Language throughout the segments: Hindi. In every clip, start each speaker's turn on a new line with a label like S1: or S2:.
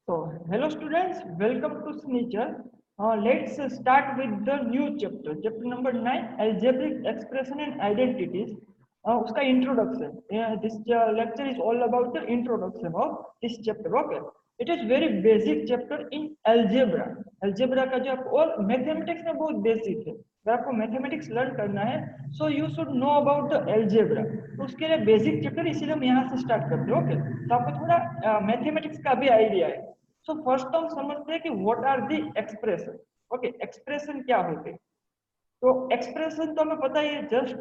S1: So, hello students, welcome to Sneacher. Let's start with the new chapter, chapter number 9, Algebraic Expression and Identities. उसका introduction. This lecture is all about the introduction of this chapter. Okay, it is very basic chapter in algebra. Algebra का जो आपको और mathematics में बहुत basic है. अगर आपको mathematics learn करना है, so you should know about the algebra. तो उसके लिए basic chapter इसीलिए हम यहाँ से start करते हैं. Okay, तो आपको थोड़ा mathematics का भी idea है. सो फर्स्ट तो हम समझते हैं कि what are the expression. Okay, expression क्या होते हैं. तो एक्सप्रेशन तो हमें पता ही है, जस्ट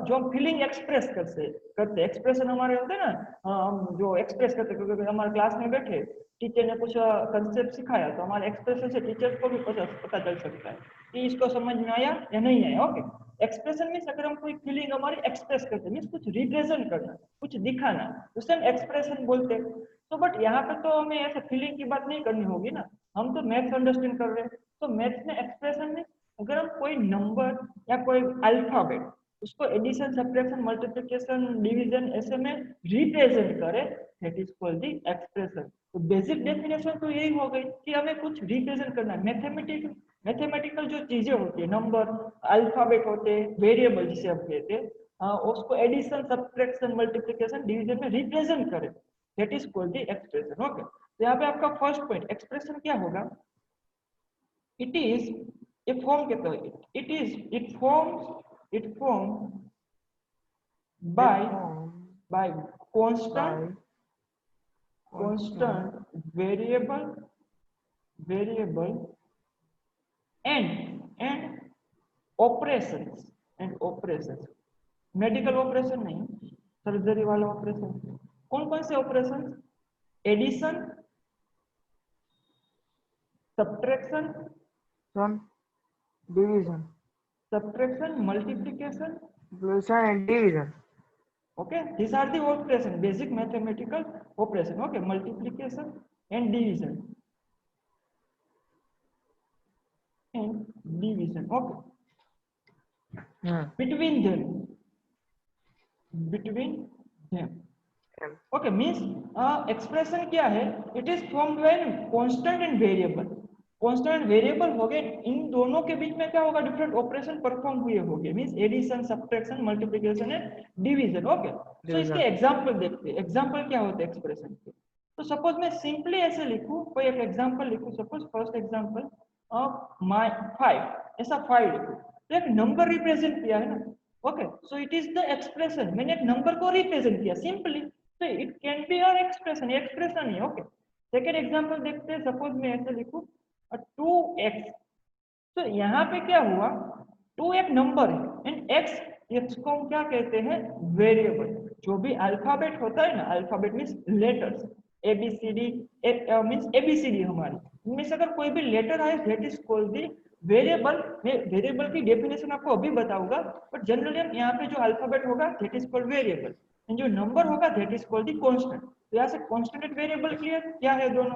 S1: जो हम फीलिंग एक्सप्रेस करते एक्सप्रेशन हमारे होते हैं ना, हम जो एक्सप्रेस करते हैं क्योंकि हमारे क्लास में बैठे टीचर ने कुछ कंसेप्ट सिखाया तो हमारे एक्सप्रेशन से टीचर को भी पता चल सकता है कि इसको समझ में आया या नहीं आया. ओके, एक्सप्रेशन मीन्स अगर हम कोई फीलिंग हमारी एक्सप्रेस करते हैं मीन्स कुछ रिप्रेजेंट करना, कुछ दिखाना, उसे हम एक्सप्रेशन बोलते हैं. तो बट यहाँ पे तो हमें ऐसे फीलिंग की बात नहीं करनी होगी ना, हम तो मैथ्स अंडरस्टैंड कर रहे हैं. तो मैथ्स में एक्सप्रेशन में अगर हम कोई नंबर या कोई अल्फाबेट उसको एडिशन, सब्ट्रैक्शन, मल्टीप्लिकेशन, डिवीजन ऐसे में रिप्रेजेंट करे, that is called the expression. तो बेसिक डेफिनेशन तो यही हो गई कि हमें कुछ रिप्रेजेंट करना है. मैथमेटिकल जो चीजें होती है, नंबर, अल्फाबेट होते हैं, वेरिएबल जिसे हम कहते हैं, उसको एडिशन, सब्ट्रैक्शन, मल्टीप्लिकेशन, डिवीजन में रिप्रेजेंट करे, that is called the expression. Okay, तो यहाँ पे आपका फर्स्ट पॉइंट एक्सप्रेशन क्या होगा. इट इज a form कहते हैं, it forms by constant variable and operations. Medical operation नहीं, सर्जरी वाला ऑपरेशन. कौन कौन से operation? Addition, subtraction,
S2: division,
S1: subtraction, multiplication,
S2: and division.
S1: okay, these are the operation, basic mathematical operation. Okay, multiplication and division okay. Between them okay, means expression क्या है, it is formed when constant and variable. Constant variable हो गए, इन दोनों के बीच में क्या होगा, डिफरेंट ऑपरेशन परफॉर्म हुए होंगे, means addition, subtraction, multiplication and division. Okay, तो इसके एग्जांपल देखते हैं. एग्जांपल क्या होते हैं एक्सप्रेशन के. तो सपोज मैं सिंपली ऐसे लिखूं, कोई एक एग्जांपल लिखूं, सपोज फर्स्ट एग्जांपल माय 5, ऐसा 5 लिखूं, तो एक नंबर रिप्रेजेंट किया है ना. Okay, so it is the expression, मैंने एक नंबर को रिप्रेजेंट किया सिंपली, तो it can be our expression, expression ही. ओके, सेकेंड एग्जांपल देखते हैं. सपोज मैं ऐसे लिखूं 2x, तो यहाँ पे क्या हुआ, 2 एक नंबर है एंड x को हम क्या कहते हैं, वेरिएबल. जो भी अल्फाबेट होता है ना, alphabet means letters, A B C D means A B C D हमारी, इनमें से अगर कोई भी लेटर आए that is called the variable. मैं वेरिएबल की डेफिनेशन आपको अभी बताऊंगा, बट जनरली हम यहाँ पे जो अल्फाबेट होगा that is called variable and जो नंबर होगा that is called the constant. तो यहाँ से कांस्टेंट एंड वेरिएबल क्लियर क्या है दोनों.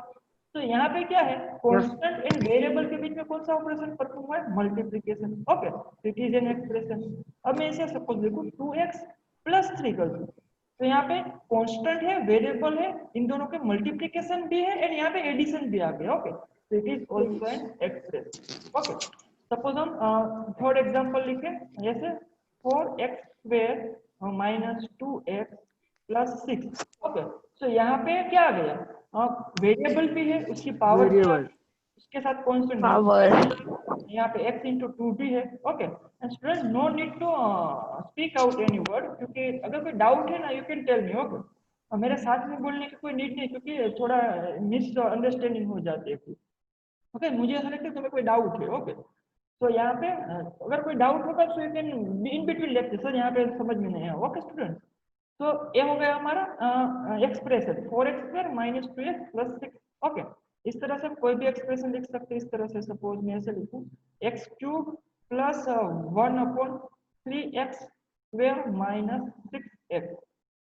S1: तो यहाँ पे क्या है, कांस्टेंट एंड वेरिएबल के बीच में कौन सा ऑपरेशन परफॉर्म हुआ है, multiplication. Okay, it is an expression. अब मैं इसे सपोज लिखूं 2x + 3 कर दूं, तो यहाँ पे कांस्टेंट है, वेरिएबल है, इन दोनों के मल्टीप्लिकेशन भी है एंड यहाँ पे एडिशन भी आ गया. ओके, तो it is also an expression. Okay, suppose हम थर्ड एग्जांपल लिखें जैसे 4x² - 2x + 6. ओके, तो यहाँ पे क्या आ गया, वेरिएबल भी है, उसकी पावर उसके साथ कांस्टेंट पावर, यहाँ पे x × 2 भी है. Okay, and students no need to speak out any word, क्योंकि अगर कोई डाउट है ना you can tell me. Okay, और मेरे साथ में बोलने की कोई नीड नहीं, क्योंकि थोड़ा मिस अंडरस्टैंडिंग हो जाती है. ओके, मुझे ऐसा लगता है तुम्हें कोई डाउट है. ओके, तो यहाँ पे अगर कोई डाउट होगा तो you can in between lecture, sir यहाँ पे समझ में नहीं आया. ओके स्टूडेंट, तो ये हो गया हमारा एक्सप्रेशन 4x² - 2x + 6. ओके, इस तरह से कोई भी एक्सप्रेशन लिख सकते हैं. इस तरह से सपोज मैं ऐसे लिखूं x³ + 1/3x² - 6x.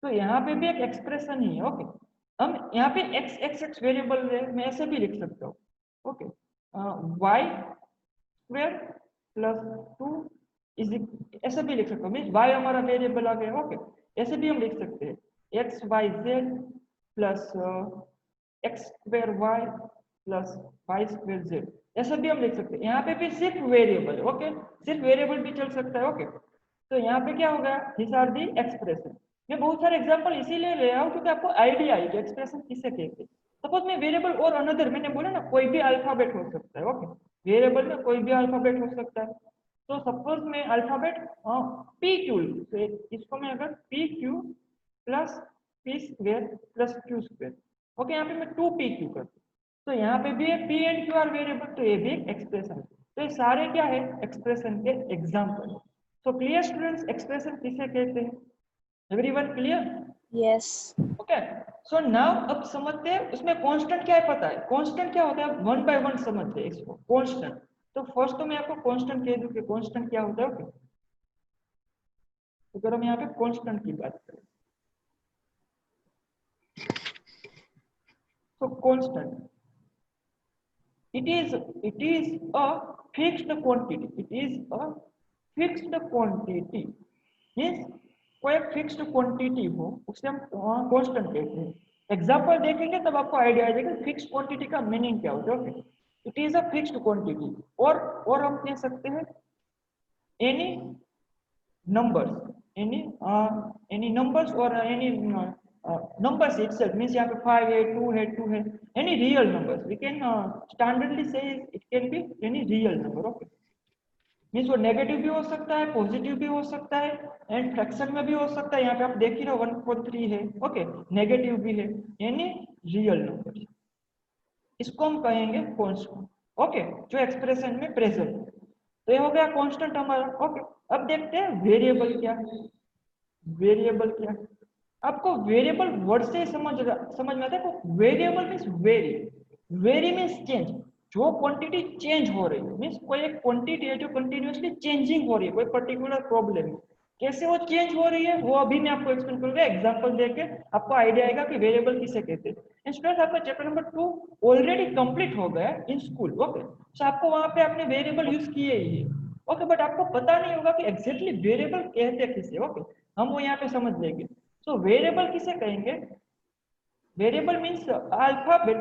S1: तो यहाँ पे भी एक एक्सप्रेशन ही है. ओके, हम यहाँ पे x वेरिएबल है, मैं ऐसे भी लिख सकता हूँ. ओके, y² + 2 ऐसे भी लिख सकता हूँ, मीन्स y हमारा वेरिएबल आ गया. ओके, ऐसे भी हम लिख सकते हैं x y z + x square y plus y square z, ऐसा भी हम लिख सकते हैं। यहाँ पे भी सिर्फ वेरिएबल, ओके, सिर्फ वेरिएबल भी चल सकता है, ओके। तो यहाँ पे क्या होगा, दिस आर दी एक्सप्रेशन। मैं बहुत सारे एग्जांपल इसीलिए ले रहा हूँ क्योंकि आपको आइडिया है कि एक्सप्रेशन किसे कहते हैं। सपोज में वेरिएबल और अनदर, मैंने बोला ना कोई भी अल्फाबेट हो सकता है, ओके, वेरिएबल में कोई भी अल्फाबेट हो सकता है। तो सपोज में अल्फाबेट पी क्यू, तो इसको मैं अगर P Q plus P square plus Q square, okay, यहाँ पे मैं 2pq करता हूँ, तो यहाँ पे भी P and Q R variable, तो ये भी एक एक्सप्रेशन है। तो ये सारे क्या है, एक्सप्रेशन के एग्जाम्पल है। तो क्लियर स्टूडेंट्स, एक्सप्रेशन किसे कहते हैं? Everyone clear?
S3: Yes.
S1: Okay, so now अब समझते हैं उसमें कांस्टेंट क्या है, पता है कांस्टेंट क्या होता है, वन बाय वन समझते हैं इसको कांस्टेंट। तो फर्स्ट तो मैं आपको कांस्टेंट कह दूं कि कांस्टेंट क्या होता है, ओके। तो अगर हम यहाँ पे कांस्टेंट की बात करें, तो constant it is a fixed quantity, it is a fixed quantity, means कोई एक फिक्स्ड क्वांटिटी हो उसे हम कांस्टेंट कहते हैं। एग्जांपल देखेंगे तब आपको आइडिया आ जाएगा फिक्स्ड क्वांटिटी का मीनिंग क्या होता है, okay. It is a fixed quantity, और हम कह सकते हैं any numbers, any numbers or any numbers itself, means यहाँ पे 5 है, 2 है, 2 है, any real numbers we can standardly say it can be any real number, okay। Means वो नेगेटिव भी हो सकता है, पॉजिटिव भी हो सकता है, एंड फ्रैक्शन में भी हो सकता है। यहाँ पे आप देख ही रहे हो 1.3 है, ओके, नेगेटिव भी है, यानी रियल नंबर, इसको हम कहेंगे कांस्टेंट, ओके, जो एक्सप्रेशन में प्रेजेंट है। तो ये हो गया कांस्टेंट हमारा, ओके। अब देखते हैं वेरिएबल क्या है। वेरिएबल क्या है, आपको वेरिएबल वर्ड से समझ में आता है। Variable means very, very means change, जो क्वांटिटी चेंज हो रही है, मीन्स कोई एक क्वांटिटी है जो कंटिन्यूअसली चेंजिंग हो रही है, कोई पर्टिकुलर प्रॉब्लम है, कैसे वो चेंज हो रही है वो अभी मैं आपको एक्सप्लेन करूंगा, एग्जांपल देके आपको आइडिया आएगा कि वेरिएबल किसे कहते हैं। स्टूडेंट्स, आपका चैप्टर नंबर 2 ऑलरेडी कंप्लीट हो गया इन स्कूल, ओके। सो आपको वहां पे आपने वेरिएबल यूज किए ही है, ओके, बट आपको पता नहीं होगा कि एग्जैक्टली वेरिएबल कहते किसे, ओके। हम वो यहाँ पे समझ लेंगे। सो वेरिएबल किसे कहेंगे? Variable means alphabet,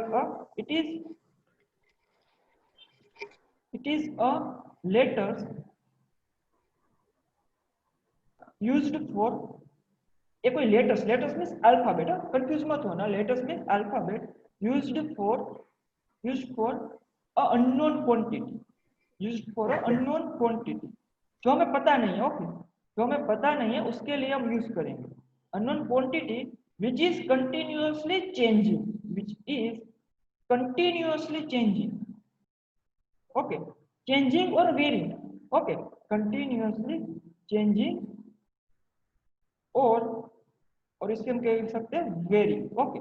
S1: it is a letters used for, ये कोई letters, letters means alphabet, confuse मत होना, letters means alphabet used for a unknown quantity, used for a unknown quantity, जो हमें पता नहीं है, ओके, जो हमें पता नहीं है उसके लिए हम यूज करेंगे unknown quantity which is continuously changing, which is continuously changing, okay, changing और वेरिंग, ओके, कंटिन्यूअसली चेंजिंग और इसके हम कह सकते हैं वेरिंग, ओके।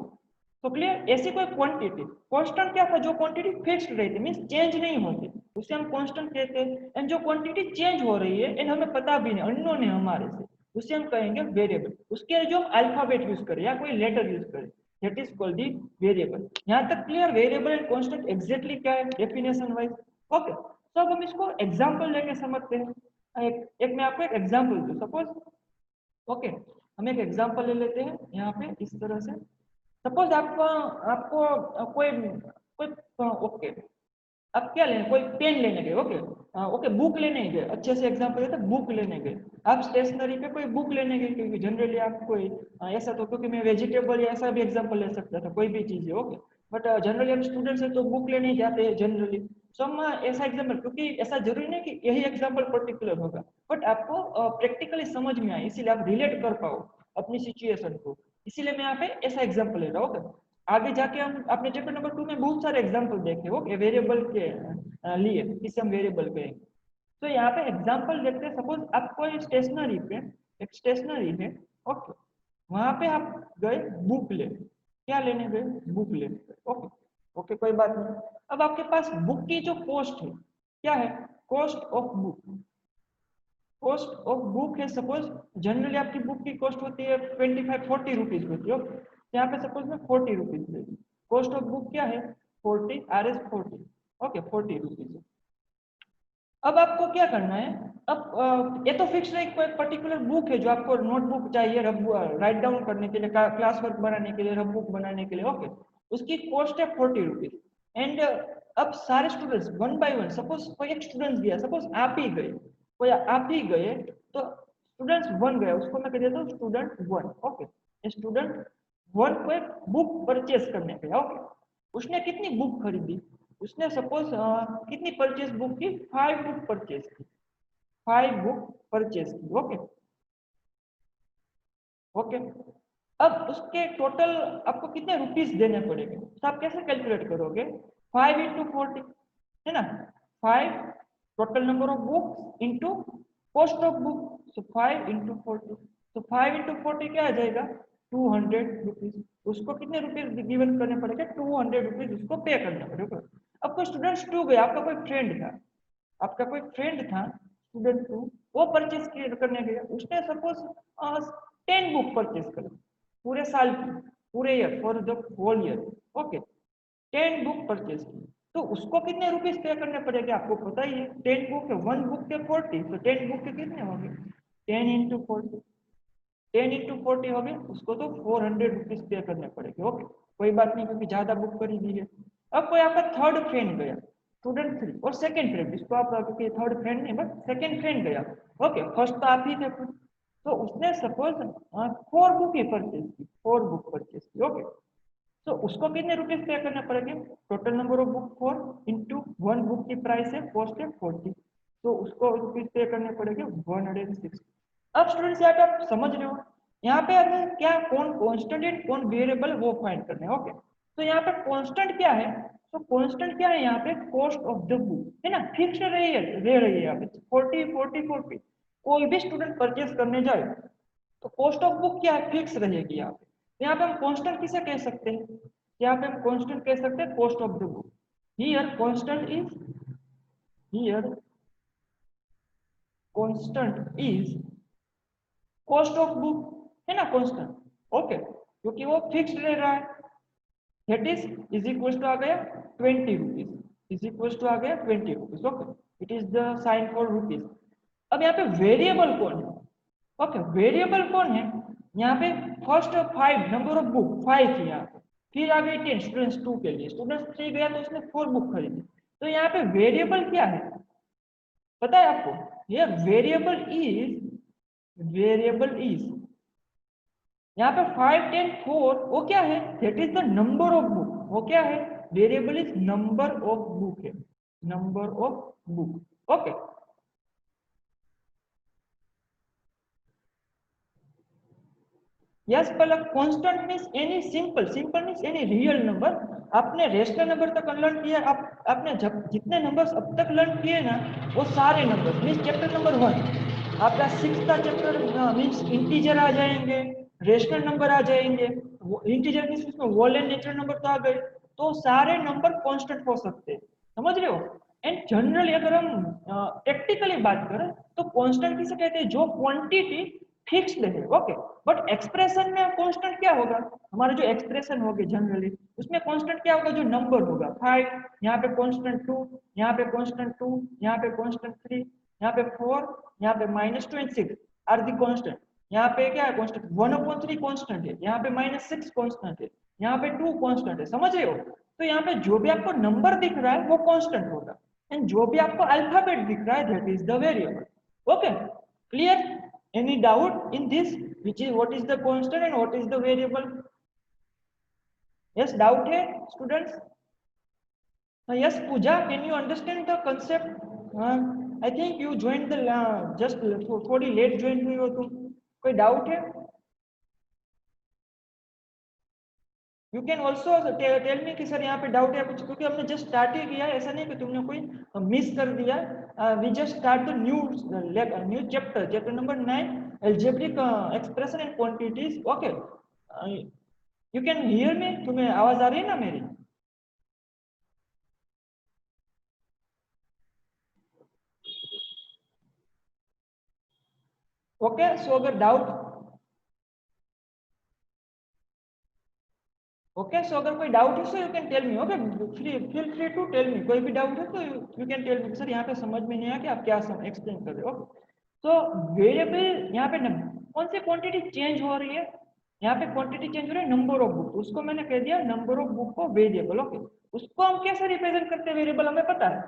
S1: तो क्लियर, ऐसी कोई क्वांटिटी, कांस्टेंट क्या था, जो क्वांटिटी फिक्स्ड रहती है, मींस चेंज नहीं होती, उसे हम कांस्टेंट कहते हैं। एंड जो क्वांटिटी चेंज हो रही है एंड हमें पता भी नहीं, अननोन है हमारे से, उसे हम कहेंगे वेरिएबल। उसके लिए जो हम अल्फाबेट यूज करें या कोई लेटर यूज करें, that is called the variable. यहाँ तक clear, variable and constant exactly क्या है डेफिनेशन वाइज, ओके। तो अब हम इसको एग्जाम्पल लेके समझते हैं। एक मैं आपको एक एग्जाम्पल दूं, सपोज, ओके, हम एक एग्जाम्पल ले लेते हैं यहाँ पे इस तरह से। सपोज आपको आपको कोई कोई ओके, आप क्या लेने, कोई पेन लेने गए, ओके, ओके, बुक लेने गए, अच्छे से एग्जांपल देते हैं, बुक लेने गए आप स्टेशनरी पे, कोई बुक लेने गए, क्योंकि जनरली आप कोई ऐसा, तो क्योंकि मैं वेजिटेबल या ऐसा भी एग्जांपल ले सकता था, कोई भी चीज है, ओके, बट जनरली हम स्टूडेंट्स है तो बुक लेने ही जाते हैं जनरली। सो हम ऐसा एग्जाम्पल, क्योंकि ऐसा जरूरी नहीं कि यही एग्जाम्पल पर्टिकुलर होगा, बट आपको प्रैक्टिकली समझ में आए, इसीलिए आप रिलेट कर पाओ अपनी सिचुएशन को, इसीलिए मैं यहाँ पे ऐसा एग्जाम्पल ले रहा हूँ, ओके। आगे जाके हम अपने चैप्टर नंबर 2 में बहुत सारे एग्जाम्पल देखे, ओके, वेरिएबल के लिए, इसे हम वेरिएबल कहेंगे। तो यहाँ पे एग्जाम्पल देखते हैं। सपोज आप कोई स्टेशनरी पे, एक स्टेशनरी है, ओके, वहां पे आप गए बुक ले, क्या लेने गए, बुक लेने गए, ओके, ओके, कोई बात नहीं। अब आपके पास बुक की जो कॉस्ट है, क्या है, cost of book, cost of book है, सपोज जनरली आपकी बुक की कॉस्ट होती है 25-40 रुपीज होती है, ओके, यहाँ पे सपोज मैं 40 रुपीज ले, कॉस्ट ऑफ बुक क्या है 40, RS 40, ओके, 40 रुपीज। अब आपको क्या करना है, अब ये तो फिक्स नहीं, कोई पर्टिकुलर बुक है जो आपको नोटबुक चाहिए, रफ राइट डाउन करने के लिए, क्लास वर्क बनाने के लिए, रफ बुक बनाने के लिए, ओके, उसकी कॉस्ट है 40 रुपीज। एंड अब सारे students one by one, suppose कोई एक स्टूडेंट गया, सपोज आप ही गए, कोई आप ही गए, तो स्टूडेंट्स वन गया, उसको मैं कह देता हूँ student one. Okay, student one को एक बुक परचेस करने गया। ओके, उसने कितनी बुक खरीदी, उसने सपोज कितनी परचेस बुक की, 5 बुक परचेस की, 5 बुक परचेस की। ओके ओके, अब उसके टोटल आपको कितने रुपीस देने पड़ेंगे, तो आप कैसे कैलकुलेट करोगे, 5 इंटू 40 है ना, 5 total number of book into cost of book, so 5 into 40, तो 5 इंटू 40 क्या आ जाएगा, 200 रुपीज। उसको कितने रुपीज गिवन करने पड़ेंगे, 200 रुपीज उसको पे करना पड़ेगा। अब कोई स्टूडेंट टू गया, आपका कोई फ्रेंड था, आपका कोई फ्रेंड था स्टूडेंट टू, वो परचेस करने गया, उसने सपोज 10 बुक परचेस कर पूरे साल की, पूरे year, for the whole year. Okay, 10 book purchase की, तो उसको कितने रुपीस पे करने पड़ेंगे, आपको पता ही है, 10 बुक है, 1 बुक के 40, तो 10 बुक के कितने होंगे, 10 इंटू 40, 10 इंटू 40 हो गए, उसको तो 400 रुपीज पे करने पड़ेंगे। ओके, कोई बात नहीं, क्योंकि ज्यादा बुक कर ही दी है। अब कोई आपका थर्ड फ्रेंड गया, स्टूडेंट 3 और सेकंड फ्रेंड, इसको आप क्योंकि थर्ड फ्रेंड नहीं बट सेकंड फ्रेंड गया। ओके, फर्स्ट तो आप ही थे, तो उसने सपोज 4 बुक ही परचेज की, 4 बुक परचेज की। ओके, तो उसको कितने रुपीज पे करने पड़ेंगे, total number of book 4 into 1 book की प्राइस है, कॉस्ट है 40, तो उसको रुपीज पे करने पड़ेंगे 160। अब स्टूडेंट्स यहाँ पे आप समझ रहे हो, यहाँ पे हमें क्या, कौन कांस्टेंट है कौन वेरिएबल, वो फाइंड करना है। ओके, तो यहाँ पे कांस्टेंट क्या है, तो कांस्टेंट क्या है यहाँ पे, कॉस्ट ऑफ द बुक है ना, फिक्स रह रही है यहाँ पे 40 40 40। कोई भी स्टूडेंट परचेस करने जाए तो कॉस्ट ऑफ बुक क्या है, फिक्स रहेगी यहाँ पे। तो यहाँ पे हम कांस्टेंट किसे कह सकते हैं, यहाँ पे हम कांस्टेंट कह सकते हैं cost of the book. Here constant is, here constant is cost of book है ना, कांस्टेंट। ओके, क्योंकि वो फिक्स्ड रह रहा है, दैट इज इक्वल टू आ गया 20 रुपीज, इज इक्वल टू आ गया 20 rupees. Okay, it is the sign for rupees. अब यहाँ पे वेरिएबल कौन है, ओके, वेरिएबल कौन है, यहाँ पे फर्स्ट 5 नंबर ऑफ बुक 5 थी यहाँ पे, फिर आ गई 10 स्टूडेंट्स 2 के लिए, स्टूडेंट्स 3 गया तो उसने 4 बुक खरीदी। तो यहाँ पे वेरिएबल क्या है पता है आपको, ये वेरिएबल इज यहाँ पे 5 10 4, वो क्या है, that is the number of book, वो क्या है, variable is number of book है, number of book. Okay, yes Palak, constant means any simple, simple means any real number. आपने रेशनल नंबर तक लर्न किया, आपने जब जितने नंबर्स अब तक लर्न किए ना, वो सारे नंबर्स मींस चैप्टर नंबर 1 आपका 6th का चैप्टर मींस इंटीजर आ जाएंगे, रेशनल नंबर आ जाएंगे, इंटीजर मींस उसमें होल एंड नेचुरल नंबर तो आ गए, तो सारे नंबर कांस्टेंट हो सकते हैं, समझ रहे हो। एंड जनरली अगर हम प्रैक्टिकली बात करें तो कांस्टेंट किसे कहते हैं, जो क्वांटिटी फिक्स्ड है। ओके, बट एक्सप्रेशन में कांस्टेंट क्या होगा, हमारे जो एक्सप्रेशन होगी जनरली उसमें कांस्टेंट क्या होगा, जो नंबर होगा 5, यहाँ पे कांस्टेंट 2, यहाँ पे कांस्टेंट 2, यहाँ पे कांस्टेंट 3, यहाँ पे 4, यहाँ पे -2 and 6 आर दी कांस्टेंट। यहाँ पे क्या है कांस्टेंट, 1/3 कांस्टेंट है, यहाँ पे -6 कांस्टेंट है, यहाँ पे 2 कांस्टेंट है, समझ रहे हो। तो यहाँ पे जो भी आपको नंबर दिख रहा है वो कांस्टेंट होगा, एंड जो भी आपको अल्फाबेट दिख रहा है that is the variable. Okay, clear, any doubt in this, which is what is the constant and what is the variable? Yes, doubt hai students? Yes Pooja, can you understand the concept? I think you joined the just थोड़ी late join हुई हो तुम, कोई doubt है? You can also tell me कि सर यहाँ पे डाउट है कुछ, क्योंकि हमने जस्ट स्टार्ट ही किया है, ऐसा नहीं कि तुमने कोई मिस कर दिया। We just start the new chapter number 9, algebraic expression and quantities. Okay, you can hear me, तुम्हें आवाज आ रही है ना मेरी? ओके, सो अगर डाउट, ओके, सो अगर कोई डाउट है so you can tell me. Okay, feel free to tell me, कोई भी डाउट है तो you can tell me, sir यहाँ पे समझ में नहीं आया कि आप क्या एक्सप्लेन कर रहे हो। ओके, तो वेरिएबल यहाँ पे कौन सी क्वांटिटी चेंज हो रही है, यहाँ पे क्वांटिटी चेंज हो रहा है नंबर ऑफ बुक, उसको मैंने कह दिया नंबर ऑफ बुक को वेरिएबल। ओके, उसको हम कैसे रिप्रेजेंट करते हैं वेरिएबल हमें पता है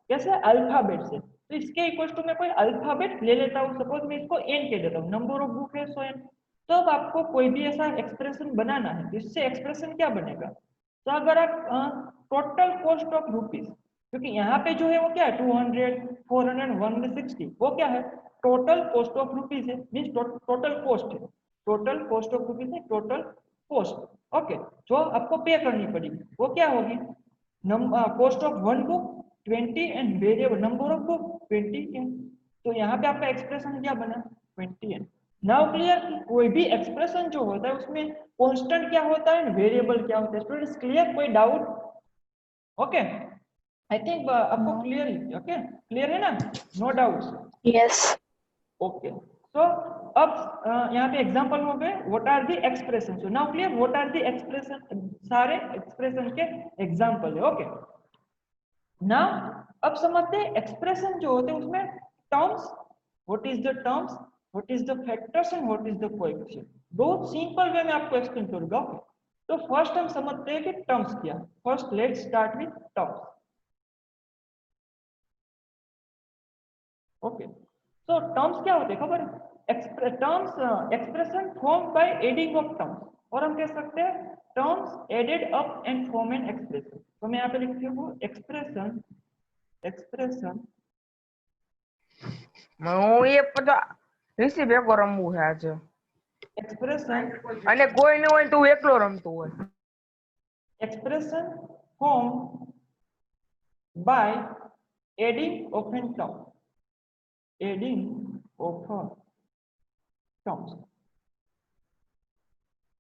S1: कैसे, अल्फाबेट से। तो इसके इक्वल टू मैं कोई अल्फाबेट ले लेता हूँ, सपोज मैं इसको एन कह देता हूँ, नंबर ऑफ बुक है सो एन। तो अब आपको कोई भी ऐसा एक्सप्रेशन बनाना है, इससे एक्सप्रेशन क्या बनेगा, तो अगर आप टोटल कॉस्ट ऑफ रुपीज, क्योंकि यहाँ पे जो है वो क्या है 200 400 160, वो क्या है टोटल कॉस्ट ऑफ रुपीज है, मीन्स टोटल कॉस्ट है, टोटल कॉस्ट ऑफ रुपीज है, टोटल कॉस्ट। ओके, जो आपको पे करनी पड़ेगी वो क्या होगी, cost of one book 20 and variable number of book 20 n. तो यहाँ पे आपका एक्सप्रेशन क्या बना 20 एन। नाउ क्लियर, कोई भी एक्सप्रेशन जो होता है उसमें कांस्टेंट क्या होता है, वेरिएबल क्या होता है। स्टूडेंट्स क्लियर, कोई डाउट? ओके, आई थिंक आपको क्लियर ही, ओके क्लियर है ना, no doubts?
S3: Yes.
S1: Okay, so अब यहाँ पे एग्जांपल हो गए what are the expression. So now clear what are the expression, सारे एक्सप्रेशन के एग्जांपल है। ओके, नाउ अब समझते हैं एक्सप्रेशन जो होते हैं उसमें terms, what is the terms, what is the factors and what is the coefficient. बहुत सिंपल वे में आपको एक्सप्लेन करूंगा। ओके, तो फर्स्ट हम समझते हैं कि टर्म्स क्या। First let's start with terms. Okay, तो टर्म्स क्या होते हैं खबर है, terms expression form by adding of terms, और हम कह सकते हैं terms added up and form an expression. तो मैं यहाँ पे लिखती हूँ एक्सप्रेशन, एक्सप्रेशन
S2: હું એ બધા રિસીવ એક રમવું છે આજે,
S1: एक्सप्रेशन
S2: અને કોઈ ન હોય તો હું એકલો રમતો હોય.
S1: Expression form by adding of an term, adding of terms.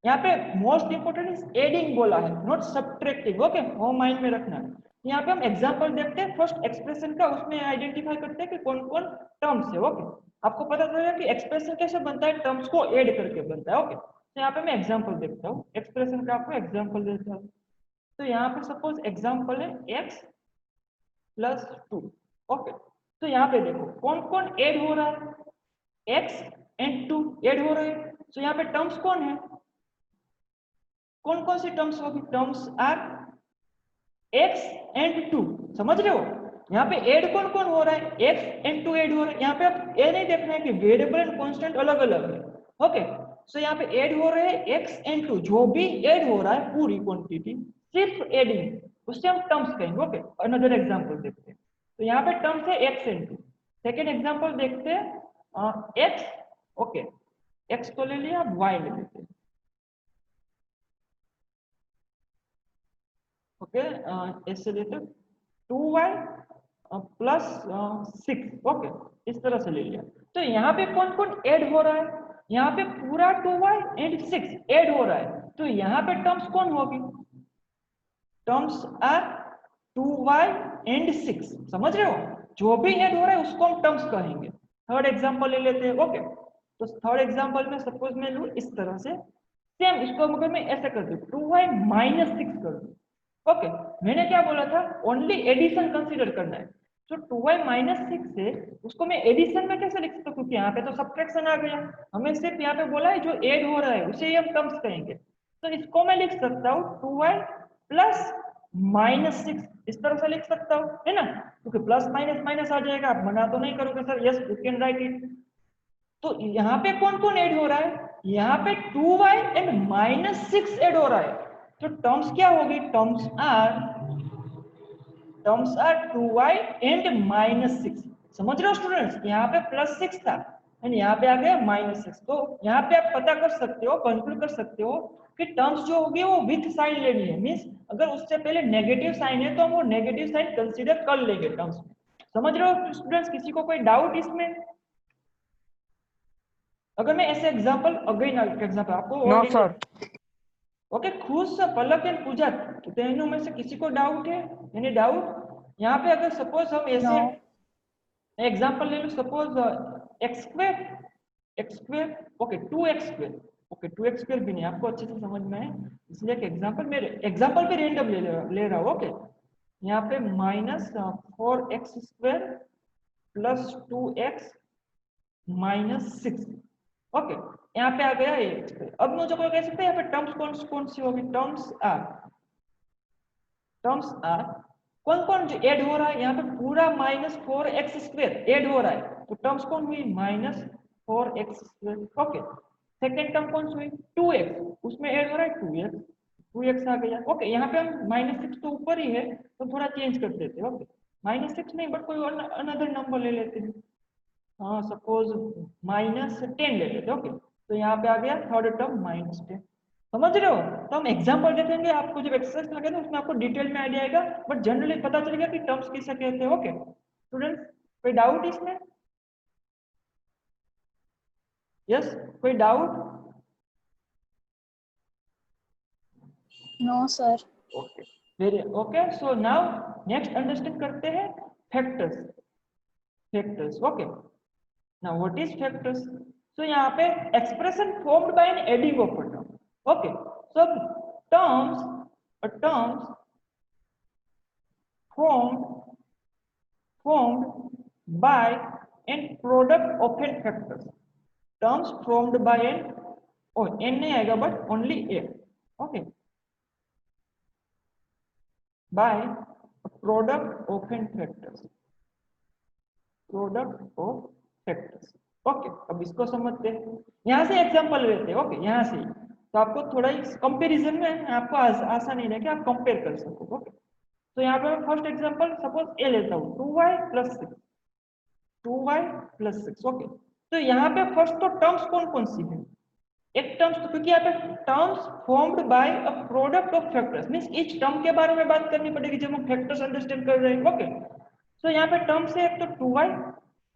S1: यहाँ पे मोस्ट इंपोर्टेंट इज एडिंग बोला है, नॉट सब्ट्रैक्टिंग। ओके, वो माइंड में रखना है। यहाँ पे हम एग्जांपल देखते हैं फर्स्ट एक्सप्रेशन का, उसमें आइडेंटिफाई करते हैं कि कौन कौन टर्म्स है। ओके, आपको पता चलेगा कि एक्सप्रेशन कैसे बनता है, टर्म्स को ऐड करके बनता है। ओके, तो यहाँ पे मैं एग्जांपल देखता हूँ, एक्सप्रेशन का आपको एग्जांपल देता हूँ। तो यहाँ पे सपोज एग्जांपल है x प्लस 2। ओके, तो यहाँ पे देखो कौन कौन ऐड हो रहा है, x एंड 2 ऐड हो रहे हैं। तो यहाँ पे टर्म्स कौन है, कौन कौन सी टर्म्स होगी, टर्म्स आर x एंड 2। समझ रहे हो, यहाँ पे ऐड कौन कौन हो रहा है, x एंड 2 ऐड हो रहा है। यहाँ पे आप ये नहीं देखना है कि वेरिएबल एंड कांस्टेंट अलग अलग है। ओके, सो यहाँ पे ऐड हो रहे हैं x एंड 2, जो भी ऐड हो रहा है पूरी क्वांटिटी सिर्फ एडिंग, उससे हम टर्म्स कहेंगे। ओके, अनदर एग्जांपल देखते हैं। तो यहाँ पे टर्म्स है x एंड 2। सेकेंड एग्जांपल देखते हैं x। ओके, x तो ले लिया, y ले लेते हैं। ओके, ऐसे लेते 2y प्लस 6। ओके, इस तरह से ले लिया। तो यहाँ पे कौन कौन ऐड हो रहा है, यहाँ पे पूरा 2y एंड 6 ऐड हो रहा है। तो यहाँ पे टर्म्स कौन होगी, टर्म्स आर 2y एंड 6। समझ रहे हो, जो भी ऐड हो रहा है उसको हम टर्म्स कहेंगे। थर्ड एग्जांपल ले लेते हैं। ओके, तो थर्ड एग्जांपल में सपोज मैं लूं इस तरह से, सेम इसको अगर मैं ऐसे कर दूं 2y माइनस 6 कर दूं। ओके, मैंने क्या बोला था, ओनली एडिशन कंसीडर करना है। तो 2y माइनस 6 से उसको मैं एडिशन में कैसे लिख सकता हूँ, क्योंकि यहाँ पे तो सब्ट्रैक्शन आ गया, हमें सिर्फ यहाँ पे बोला है जो ऐड हो रहा है उसे ही हम टर्म्स कहेंगे। तो इसको मैं लिख सकता हूँ 2y प्लस माइनस 6, इस तरह से लिख सकता हूँ, है ना, क्योंकि प्लस माइनस माइनस आ जाएगा। आप मना तो नहीं करोगे sir, yes you can write it. तो यहाँ पे कौन कौन ऐड हो रहा है, यहाँ पे 2y एंड माइनस 6 ऐड हो रहा है। तो टर्म्स क्या होगी, terms are 2y and minus 6। समझ रहे हो स्टूडेंट्स, यहाँ पे प्लस 6 था एंड यहाँ पे आ गया माइनस 6। तो यहाँ पे आप पता कर सकते हो, कंक्लूड कर सकते हो कि टर्म्स जो होगी वो विथ साइन लेनी है। मींस अगर उससे पहले नेगेटिव साइन है तो हम वो नेगेटिव साइन कंसीडर कर लेंगे टर्म्स में। समझ रहे हो स्टूडेंट्स, किसी को कोई डाउट इसमें? अगर मैं ऐसे एग्जांपल अगेन एग्जांपल आपको
S2: नो सर.
S1: ओके, खुश पलक एंड पूजा, तीनों में से किसी को डाउट है, एनी डाउट? यहाँ पे अगर सपोज हम ऐसे एग्जांपल ले लो, suppose x square okay 2x square. Okay, 2x square भी नहीं, आपको अच्छे से समझ में है इसलिए एक एग्जांपल मेरे एग्जांपल पे रेंडम ले रहा हूँ। ओके, यहाँ पे minus 4x square plus 2x minus 6। Okay, यहाँ पे आ गया ये। अब मुझे कोई कह सकते हैं यहाँ पे टर्म्स कौन सी होगी? टर्म्स आर कौन कौन जो ऐड हो रहा है यहाँ पे? पूरा -4x² ऐड हो रहा है, तो टर्म्स कौन हुई? -4x²। ओके, सेकेंड टर्म कौन सी हुई? 2x, उसमें ऐड हो रहा है 2x आ गया। ओके, यहाँ पे हम -6 तो ऊपर ही है तो थोड़ा चेंज कर देते हैं। ओके, -6 नहीं बट कोई अनदर नंबर ले लेते हैं। हाँ, सपोज -10 ले लेते हैं। ओके, तो यहाँ पे आ गया थर्ड टर्म -10। समझ रहे हो? तो हम एग्जांपल देखेंगे आपको, जब एक्सरसाइज लगे ना उसमें आपको डिटेल में आइडिया आएगा, बट जनरली पता चलेगा कि टर्म्स किसे कहते हैं। ओके स्टूडेंट्स, कोई डाउट इसमें? यस, कोई doubt?
S3: No sir.
S1: Okay, very okay. So now next understand करते हैं factors. Okay, now what is factors? So यहाँ पे expression formed by an adding of a term. Okay, so terms formed by and product of n factors. Terms formed by n, oh n नहीं आएगा but only a. Okay, by a product of n factors. Product of factors. Okay, अब इसको समझते हैं। यहाँ से एग्जांपल लेते हैं। ओके, यहाँ से तो आपको थोड़ा कंपैरिजन में आपको आसानी है कि आप कंपेयर कर सको। ओके, तो यहाँ पे मैं फर्स्ट एग्जांपल सपोज ए लेता हूँ, 2y + 6, 2y + 6। ओके, तो यहाँ पे फर्स्ट तो टर्म्स कौन कौन सी है? एक टर्म्स, तो क्योंकि यहाँ पे terms formed by a product of factors, means each term के बारे में बात करनी पड़ेगी जब हम फैक्टर्स अंडरस्टैंड कर रहे हैं। ओके, सो यहाँ पे टर्म्स है एक तो 2y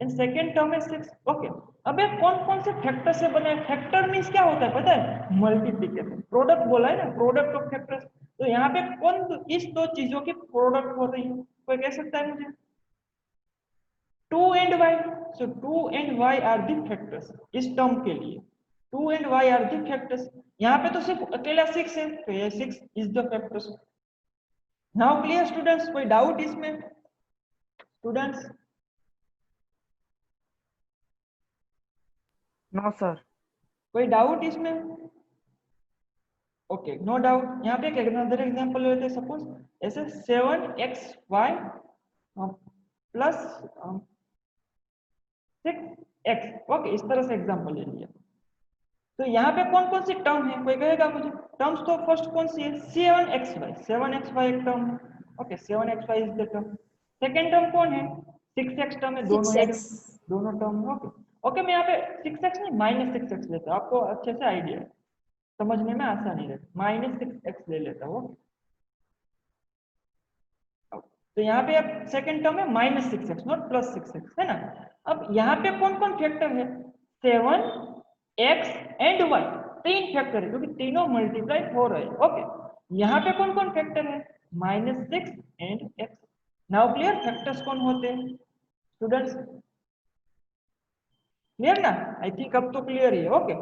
S1: एंड सेकंड टर्म है 6। ओके, अब ये कौन कौन से फैक्टर से बने? फैक्टर मींस क्या होता है पता है? मल्टीप्लिकेशन। प्रोडक्ट बोला है ना, प्रोडक्ट ऑफ फैक्टर्स। तो यहाँ पे कौन इस दो चीजों की प्रोडक्ट हो रही है? कोई कह सकता है मुझे? 2 and y, so 2 and y are the factors इस टर्म के लिए। 2 and y are the factors। यहाँ पे तो सिर्फ अकेला 6 है, तो ये 6 is the factors। Now clear students? कोई डाउट इसमें स्टूडेंट्स?
S2: No sir.
S1: कोई डाउट इसमें? Okay, no doubt. यहाँ पे एक अनदर एग्जांपल लेते हैं। सपोज ऐसे 7xy प्लस 6x। ओके, इस तरह से एग्जांपल ले लिया। तो यहाँ पे कौन कौन सी टर्म है? कोई कहेगा मुझे? टर्म्स तो फर्स्ट कौन सी है? 7xy एक टर्म है। Okay, 7xy is the term. Second term कौन है? 6x टर्म है, दोनों है,
S3: 6x।
S1: दोनों टर्म। ओके ओके, मैं यहाँ पे 6x नहीं -6x लेता हूँ, आपको अच्छे से आइडिया है, समझने में आसानी है। -6x ले लेता हूँ। तो यहाँ पे अब सेकंड टर्म है -6x, नॉट +6x, है ना? अब यहाँ पे कौन कौन फैक्टर है? 7 x एंड y, तीन फैक्टर है क्योंकि तीनों मल्टीप्लाई हो रहे हैं। ओके, यहाँ पे कौन कौन फैक्टर है? -6 and x। Now clear factors कौन होते हैं स्टूडेंट्स? क्लियर ना? आई थिंक अब तो क्लियर ही है। ओके,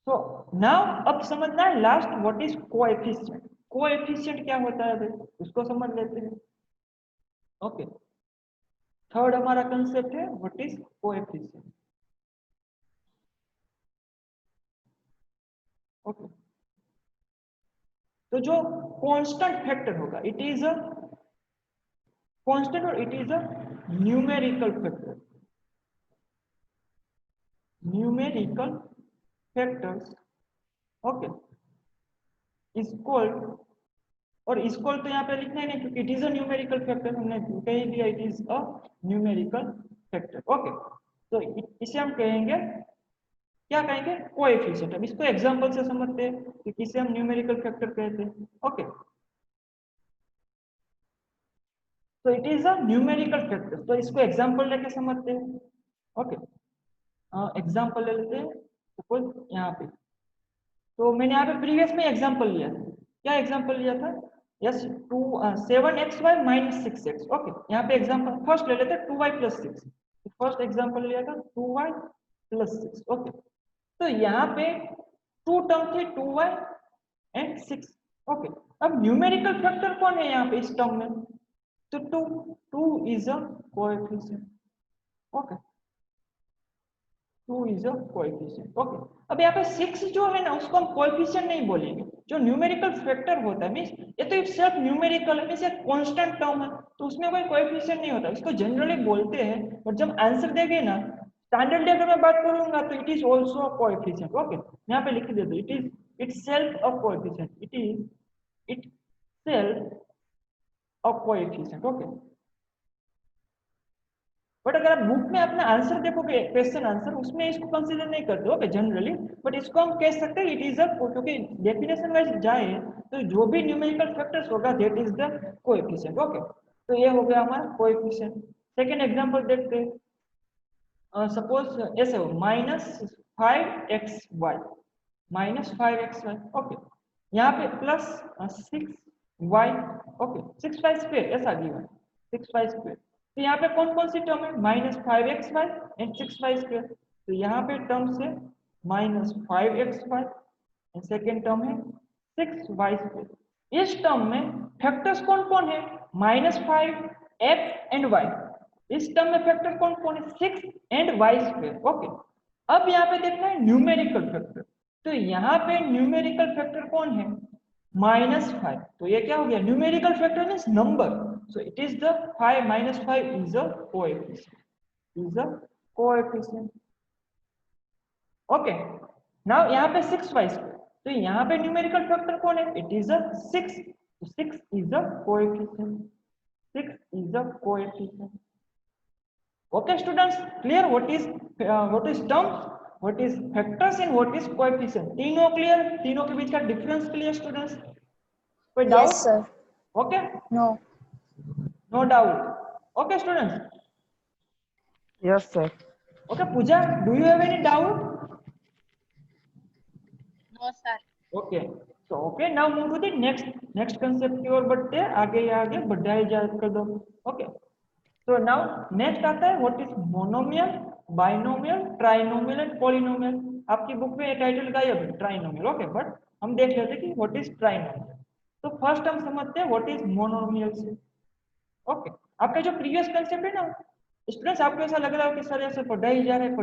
S1: सो नाउ अब समझना है last, what is coefficient. Coefficient क्या होता है भाई, उसको समझ लेते हैं। ओके, थर्ड हमारा कंसेप्ट है व्हाट इज कोएफिशिएंट। ओके, तो जो कांस्टेंट फैक्टर होगा, इट इज अ कांस्टेंट और it is a numerical factor. Numerical factors okay is called, और इसको तो यहाँ पे लिखना है नहीं क्योंकि it is a numerical factor, हमने कहीं दिया it is a numerical factor. Okay, तो इसे हम कहेंगे, क्या कहेंगे? कोएफिशिएंट। हम इसको एग्जांपल से समझते हैं कि किसे हम न्यूमेरिकल फैक्टर कहते हैं। ओके, तो it is a numerical factor, तो इसको एग्जांपल लेके समझते हैं। ओके, एग्जांपल ले लेते हैं। सपोज यहाँ पे, तो मैंने यहाँ पे प्रीवियस में एग्जांपल लिया था। क्या एग्जांपल लिया था? Yes, 7xy - 6x। ओके, यहाँ पे एग्जांपल फर्स्ट ले लेते हैं 2y + 6। फर्स्ट एग्जांपल लिया था 2y + 6। ओके, तो यहाँ पे टू टर्म थे 2y एंड 6। ओके, अब न्यूमेरिकल फैक्टर कौन है यहाँ पे इस टर्म में? तो 2 is a coefficient. Okay, 2 is a coefficient. Okay, अब यहाँ पे 6 जो है ना उसको हम कोएफिशिएंट नहीं बोलेंगे, जो न्यूमेरिकल फैक्टर होता है मींस ये तो इटसेल्फ न्यूमेरिकल है, मींस एक कांस्टेंट टर्म है तो उसमें कोई कोएफिशिएंट नहीं होता, इसको जनरली बोलते हैं। बट जब आंसर देंगे ना स्टैंडर्ड अगर मैं बात करूंगा तो it is also a coefficient. Okay, यहाँ पे लिख देते it is itself a coefficient, it is itself a coefficient. Okay, but अगर आप बुक में अपना आंसर देखोगे क्वेश्चन आंसर उसमें इसको कंसीडर नहीं करते ओके जनरली, बट इसको हम कह सकते हैं इट इज अ, क्योंकि डेफिनेशन वाइज जाए तो जो भी न्यूमेरिकल फैक्टर्स होगा that is the coefficient. Okay, तो ये हो गया हमारा कोएफिशिएंट। सेकंड एग्जांपल देखते हैं, सपोज ऐसे हो -5xy, -5xy। ओके, यहाँ पे plus 6y, okay 6y square ऐसा गिवन 6y स्क्वायर। तो यहाँ पे कौन कौन सी टर्म है -5xy एंड 6y स्क्वायर, तो यहाँ पे टर्म्स है -5xy एंड सेकेंड टर्म है 6y स्क्वायर। इस टर्म में फैक्टर्स कौन कौन है -5x एंड y, इस टर्म में फैक्टर कौन कौन है 6 एंड y स्क्वायर। ओके, अब यहाँ पे देखना है न्यूमेरिकल फैक्टर, तो यहाँ पे न्यूमेरिकल फैक्टर कौन है -5, तो ये क्या हो गया numerical factor means number, so it is the 5 -5 is a coefficient, is a coefficient। okay, now यहाँ पे 6y स्क्वायर, तो यहाँ पे न्यूमेरिकल फैक्टर कौन है इट इज अ 6, तो 6 is a coefficient, 6 is a coefficient। okay students, clear what is terms, what is factors and what is coefficient, तीनों क्लियर, तीनों के बीच का डिफरेंस क्लियर स्टूडेंट्स, कोई doubt?
S3: Yes, sir.
S1: Okay,
S3: No.
S1: No doubt. Okay students,
S2: Yes, sir.
S1: Okay Pooja do you have any doubt?
S3: No, sir.
S1: Okay, so okay now move to the next concept की ओर बढ़ते हैं, आगे बढ़ाई जा कर दो। ओके, so now next आता है what is monomial, binomial, trinomial and polynomial. आपकी बुक में ये टाइटल गायब है ट्राइनोमियल, ओके, बट हम देख लेते हैं कि व्हाट इज ट्राइनोमियल। तो फर्स्ट हम समझते हैं व्हाट इज मोनोमियल से। ओके, आपका जो प्रीवियस कंसेप्ट है ना स्टूडेंट्स, आपको ऐसा लग रहा है कि सर ऐसे पढ़ाई जा रहे हैं,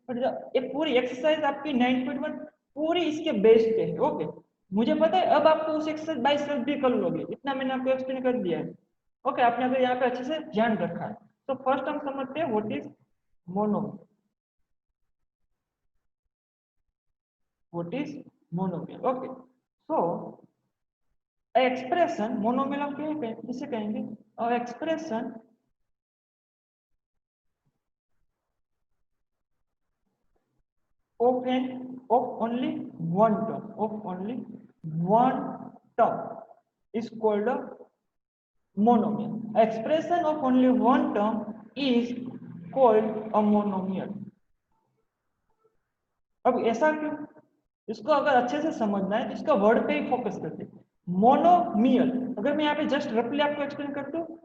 S1: बट ये पूरी एक्सरसाइज आपकी 9.1 पूरी इसके बेस पे है। ओके, मुझे पता है अब आपको उस एक्सरसाइज बाय सेल्फ भी कर लोगे, इतना मैंने आपको एक्सप्लेन कर दिया है। ओके, आपने अगर यहाँ पे अच्छे से ध्यान रखा है तो फर्स्ट हम समझते हैं what is monomial, what is monomial. Okay, so expression monomial हम किसे कहेंगे, expression of only one term is called a monomial. Expression of only one term is called a monomial। अब ऐसा क्यों, इसको अगर अच्छे से समझना है तो इसका वर्ड पे ही फोकस करते हैं। मोनोमियल, अगर मैं यहाँ पे जस्ट रफली आपको एक्सप्लेन करता हूँ,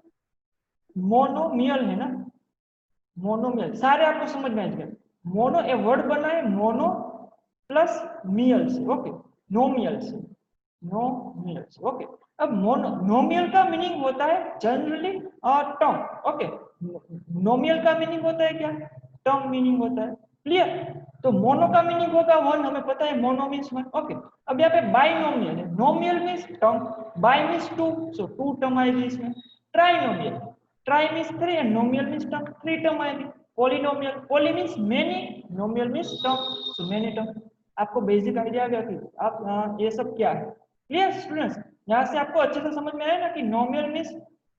S1: मोनोमियल है ना, मोनोमियल सारे आपको समझ में आ जाएगा। मोनो ए वर्ड बना है मोनो प्लस मियल से, ओके, नोमियल से, नोमियल से। ओके, अब मोनो नोमियल का मीनिंग होता है जनरली टर्म। ओके, नोमियल का मीनिंग होता है क्या, टर्म मीनिंग होता है, क्लियर। तो मोनो का मीनिंग होगा वन, हमें पता है मोनो मीन्स वन। ओके, अब यहाँ पे बाइनोमियल है, nomial means term, bi means two, so two term आएगी इसमें। Trinomial, tri means three and nomial means term, three term आएगी। Polynomial, poly means many, nomial means term, so many term. आपको बेसिक आइडिया आ गया कि आप ये सब क्या है, क्लियर स्टूडेंट्स। यहाँ से आपको अच्छे से समझ में आया ना कि नोमियल मीन्स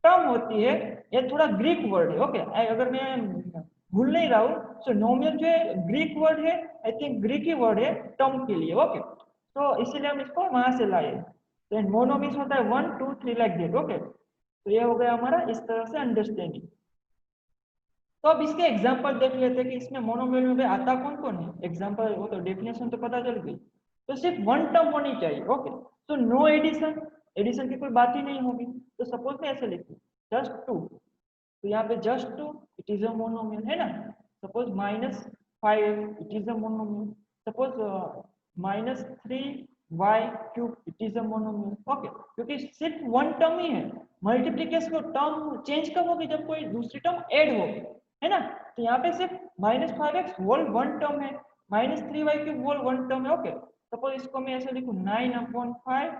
S1: टर्म होती है, ये थोड़ा ग्रीक वर्ड है। ओके, अगर मैं भूल नहीं रहा हूँ सो नोमियल जो है ग्रीक वर्ड है, I think Greek he word है टर्म के लिए। ओके, तो इसीलिए हम इसको वहां से लाए। तो मोनो मीन्स होता है 1 2 3 लाइक दैट। ओके, तो ये हो गया हमारा इस तरह से अंडरस्टैंडिंग। तो अब इसके एग्जांपल देख लेते हैं कि इसमें मोनोमियल में आता कौन कौन है। एग्जांपल वो तो डेफिनेशन तो पता चल गई, तो सिर्फ वन टर्म होनी चाहिए। ओके, तो नो एडिशन, एडिशन की कोई बात ही नहीं होगी। तो सपोज मैं ऐसे लिखूं जस्ट टू, तो यहाँ पे just two it is a monomial है ना। Suppose -5 it is a monomial, suppose -3y³ it is a monomial. Okay, क्योंकि सिर्फ वन टर्म ही है। मल्टीप्लिकेशन को टर्म चेंज कब होगी, जब कोई दूसरी टर्म ऐड होगी। है ना। तो यहाँ पे सिर्फ -5x होल वन टर्म है, -3y³ होल वन टर्म है। ओके, सपोज इसको मैं ऐसे लिखूं 9/5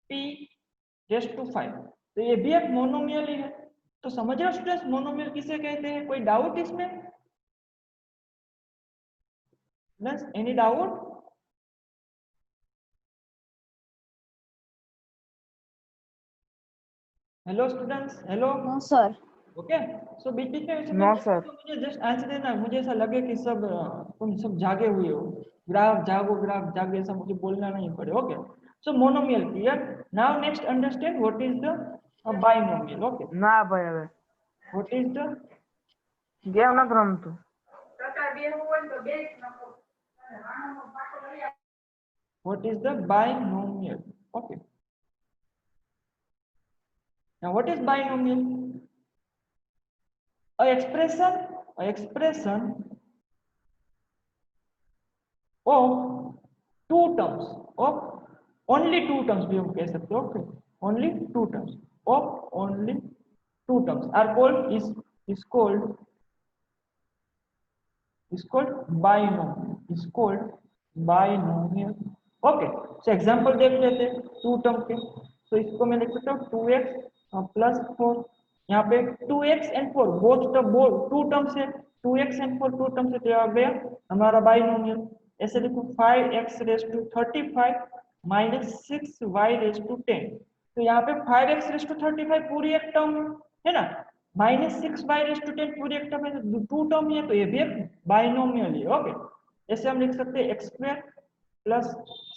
S1: p⁵, तो ये भी एक मोनोमियल ही है। तो समझ रहे हो स्टूडेंट्स मोनोमियल किसे कहते हैं? कोई डाउट इसमें? Any doubt? Hello students, hello.
S3: No sir.
S1: Okay, so बीच बीच में ऐसे
S2: नो सर।
S1: तो मुझे जस्ट आंसर देना, मुझे ऐसा लगे कि सब तुम सब जागे हुए हो, ग्राफ जागो ग्राफ जागे, ऐसा मुझे बोलना नहीं पड़े। Okay, so monomial clear. Now next understand what is the binomial. Okay,
S2: ના ભાઈ હવે
S1: व्हाट इज द
S2: ગેમ નથી રમતું.
S1: what is the binomial? Okay, now what is binomial? A expression of two terms, of only two terms भी हम कह सकते हो। okay, only two terms of only two terms are called is called binomial, is called binomial। Okay, so example देख लेते हैं टू टर्म के। तो इसको मैं लिख सकता हूँ 2x प्लस 4, यहाँ पे 2x and 4 both to terms है, 2x एंड 4 टू टर्म्स है, तो आ गया हमारा बाइनोमियल। ऐसे लिखो 5x⁵35 माइनस 6y⁵10, तो यहाँ पे 5x⁵35 पूरी एक टर्म है ना, -6y⁵10 पूरी एक टर्म है, टू टर्म है, तो ये भी एक बाइनोमियल है। ओके, ऐसे हम लिख सकते हैं x² प्लस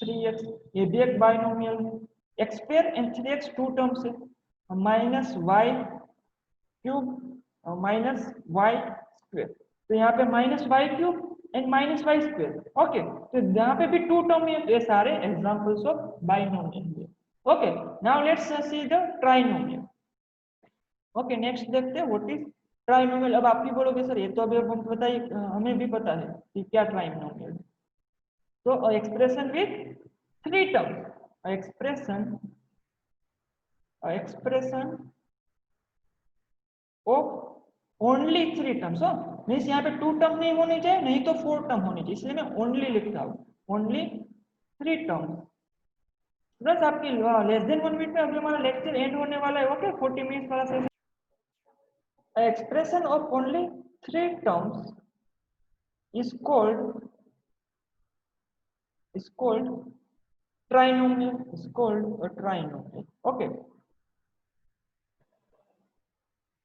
S1: 3x, ये भी एक बाइनोमियल है। x² and 3x to terms है, -y³ माइनस y², तो यहाँ पे -y³ एंड -y²। ओके, तो यहाँ पे भी टू टर्म है, तो ये सारे एग्जांपल्स ऑफ बाइनोमियल है। Okay, now let's see the trinomial. Okay, next देखते हैं व्हाट इज ट्राइनोमियल। अब आप भी बोलोगे सर ये तो अभी हम बताइए, हमें भी पता है कि क्या ट्राइनोमियल है। तो expression with three terms, expression of only three terms. Means यहाँ पे टू टर्म नहीं होनी चाहिए, नहीं तो फोर टर्म होनी चाहिए, इसलिए मैं ओनली लिखता हूँ, ओनली थ्री टर्म्स। बस आपकी लेस देन 1 मिनट में अभी हमारा लेक्चर एंड होने वाला है। ओके, 40 मिनट्स वाला session. Expression of only three terms is called trinomial, is called a trinomial। Okay,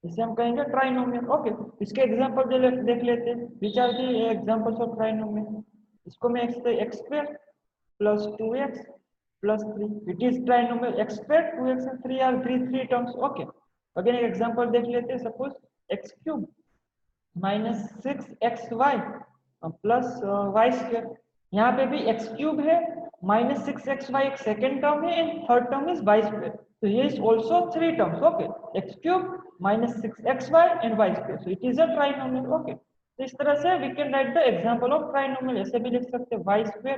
S1: इसे हम कहेंगे ट्राइनोमियल। ओके, इसके एग्जांपल देख लेते हैं, विचार दी एग्जांपल्स ऑफ ट्राइनोमियल। इसको मैं x² plus 2x plus 3, it is trinomial. x² 2x and 3 are three terms. Okay, again एक एग्जांपल देख लेते हैं, suppose x³ minus 6xy plus y², यहाँ पे भी x³ है, -6xy एक सेकेंड टर्म है and third term is y², तो ये is also three terms. Okay, x³ -6xy and y², so it is a trinomial. Okay, तो इस तरह से we can write the example of trinomial. ऐसे भी लिख सकते हैं y²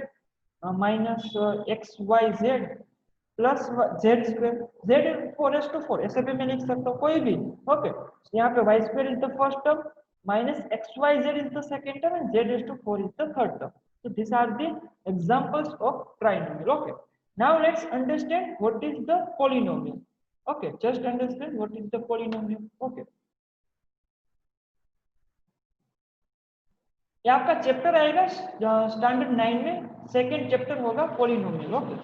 S1: minus xyz plus z², z 4:4, ऐसे भी मैं लिख सकता हूँ कोई भी। ओके, यहाँ पे y² is the first term, -xyz is the second term and z⁴ is the third term. So these are the examples of trinomial. Okay, now let's understand what is the polynomial. Okay, just understand what is the polynomial. Okay, ये आपका चैप्टर आएगा स्टैंडर्ड 9 में, सेकेंड चैप्टर होगा polynomial. Okay,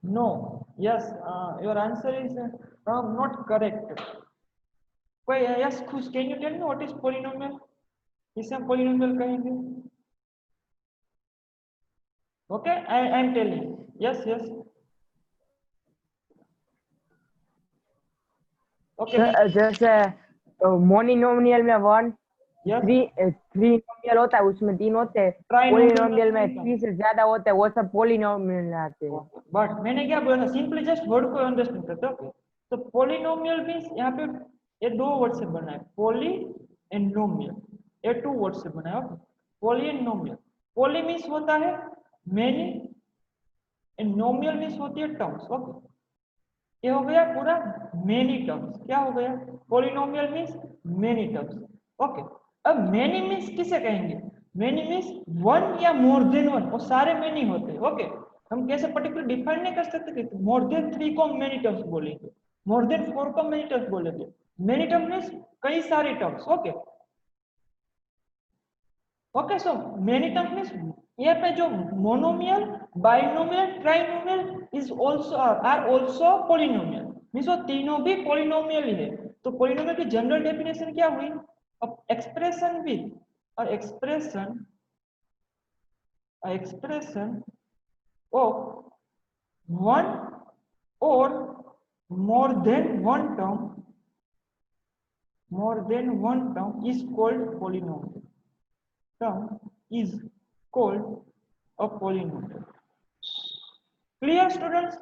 S1: no, yes, your answer is not correct। कोई यस खुश, can you tell me what is polynomial? इसे हम पोलिनोमियल कहेंगे। Okay, I am telling, yes yes. Okay,
S2: जैसे मोनिनोमियल में 1
S1: यस,
S2: 3 नोमियल होता है, उसमें 3 होते हैं। पॉलिनोमियल में 3 से ज्यादा होते हैं, वो सब पॉलिनोमियल आते हैं।
S1: बट मैंने क्या बोला, सिंपली जस्ट वर्ड को अंडरस्टैंड करते हो। तो पॉलिनोमियल मींस यहाँ पे ये दो वर्ड से बना है, पॉली एंड नोमियल, ये टू वर्ड से बना है। Okay, poly and नोमियल। Poly means होता है मेनी एंड नोमियल मींस होती है टर्म्स। ओके, ये हो गया पूरा मेनी टर्म्स। क्या हो गया? Polynomial means many terms. Okay, अब मेनी मीन्स किसे कहेंगे? मेनी मीन्स वन या मोर देन वन, वो सारे मेनी होते हैं। ओके, हम कैसे पर्टिकुलर डिफाइन नहीं कर सकते कि मोर देन 3 को मेनी टर्म्स बोलेंगे, मोर देन 4 को मेनी टर्म्स बोलेंगे। मेनी टर्म मीन्स कई सारी terms. Okay okay, so many terms means यहाँ पे जो monomial, binomial, trinomial is also are also polynomial, means वो तीनों भी पॉलिनोमियल ही है। तो पॉलिनोमियल की जनरल डेफिनेशन क्या हुई? अब एक्सप्रेशन विद और एक्सप्रेशन ऑफ वन और more than one term is called polynomial. Term is called a polynomial. Clear students?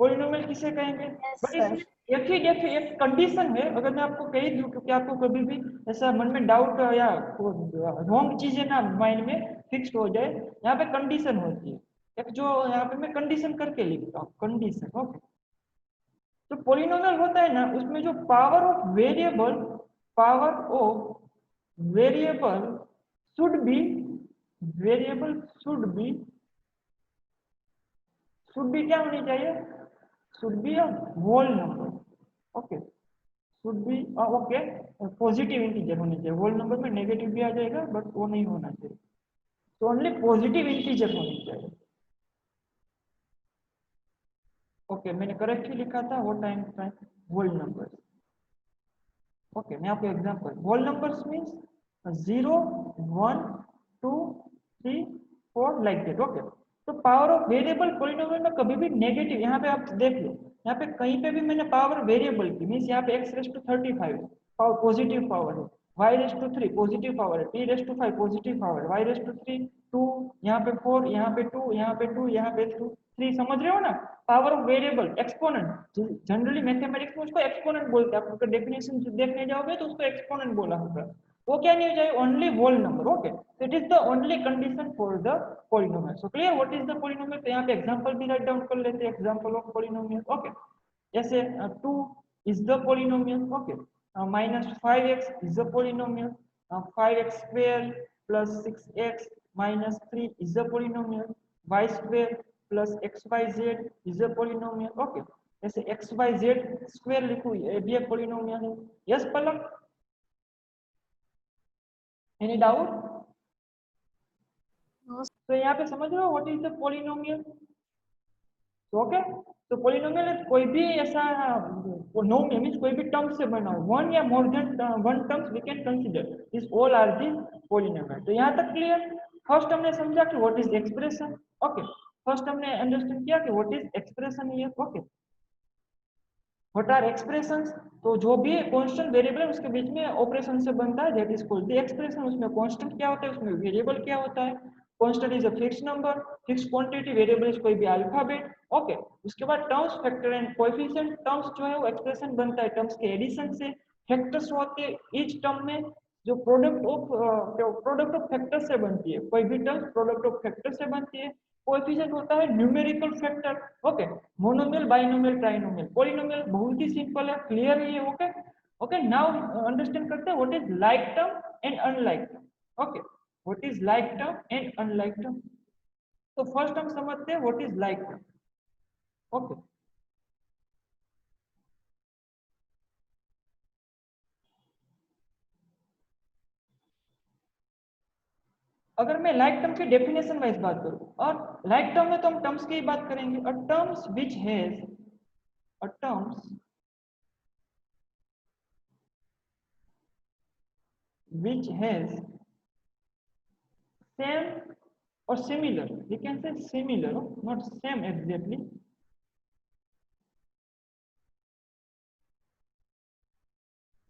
S1: Polynomial किसे कहेंगे? बट इसमें एक कंडीशन है। अगर मैं आपको कह दूं, क्योंकि आपको कभी भी ऐसा मन में डाउट या रॉन्ग चीजें ना माइंड में फिक्स्ड हो जाए, यहाँ पे कंडीशन होती है एक, जो यहाँ पे मैं कंडीशन करके लिखता हूँ, कंडीशन। ओके, तो पॉलिनोमियल होता है ना, उसमें जो power of variable should be क्या होनी चाहिए? Should be a whole number. Okay, should be okay positive integer होनी चाहिए। होल नंबर में नेगेटिव भी आ जाएगा, बट वो नहीं होना चाहिए। तो ओनली पॉजिटिव इंटीजर होनी चाहिए। ओके, मैंने करेक्टली लिखा था वो टाइम पे होल नंबर। ओके, मैं आपको example, whole numbers means 0 1 2 3 4 like that. Okay, तो पावर ऑफ वेरिएबल पॉलिनोमियल में कभी भी नेगेटिव, यहाँ पे आप देख लो, यहाँ पे कहीं पे भी मैंने पावर वेरिएबल की, मींस यहाँ पे x⁵35 पावर पॉजिटिव पावर है, y⁵3 पॉजिटिव पावर है, p⁵5 पॉजिटिव पावर, y⁵3 2, यहाँ पे 4, यहाँ पे 2, यहाँ पे 2, यहाँ पे 3, समझ रहे हो ना? Power of variable exponent, generally mathematics में उसको एक्सपोनेंट बोलते हैं। आप अगर डेफिनेशन देखने जाओगे तो उसको एक्सपोनेंट बोला होगा। वो क्या नहीं हो जाए? Only whole number. Okay, so it is the only condition for the polynomial. So clear what is the polynomial? तो यहाँ पे एग्जांपल भी राइट डाउन कर लेते हैं, एग्जांपल ऑफ पोलिनोमियल। ओके, जैसे 2 is the polynomial. Okay, -5x is a polynomial. 5x² plus 6x minus 3 is a polynomial. y² plus xyz is a polynomial. Okay, जैसे xyz² लिखूं, ये भी एक polynomial है। यस पलक, एनी डाउट? तो यहाँ पे समझ रहे हो what is the polynomial? Okay, तो पॉलिनोमियल कोई भी ऐसा नोमियल मींस कोई भी टर्म से बना हो, वन या more than one terms we can consider, this all are the polynomial. तो यहाँ तक क्लियर? फर्स्ट हमने समझा कि what is expression. Okay, first हमने अंडरस्टैंड किया कि व्हाट इज एक्सप्रेशन ये। Okay, what are expressions? तो जो भी कांस्टेंट वेरिएबल है उसके बीच में ऑपरेशन से बनता है, that is called the expression. उसमें कांस्टेंट क्या होता है, उसमें वेरिएबल क्या होता है? Constant is a fixed number, fixed quantity, variable is कोई भी अल्फाबेट। ओके, उसके बाद terms, factor and coefficient. Terms जो है वो एक्सप्रेशन बनता है टर्म्स के एडिशन से। फैक्टर्स होते हैं ईच टर्म में, जो प्रोडक्ट ऑफ फैक्टर से बनती है। कोई भी टर्म प्रोडक्ट ऑफ फैक्टर से बनती है। कोएफिशिएंट होता है numerical factor. Okay, monomial, binomial, trinomial. Polynomial बहुत ही सिंपल है, क्लियर है ये। ओके ओके, नाउ अंडरस्टैंड करते हैं what is like term and unlike term. Okay, what is like term and unlike term? तो फर्स्ट हम समझते हैं what is like term. Okay, अगर मैं लाइक टर्म की डेफिनेशन वाइज बात करूं, और लाइक टर्म में तो हम टर्म्स की ही बात करेंगे। A terms which has same or similar, we can say similar, not same exactly,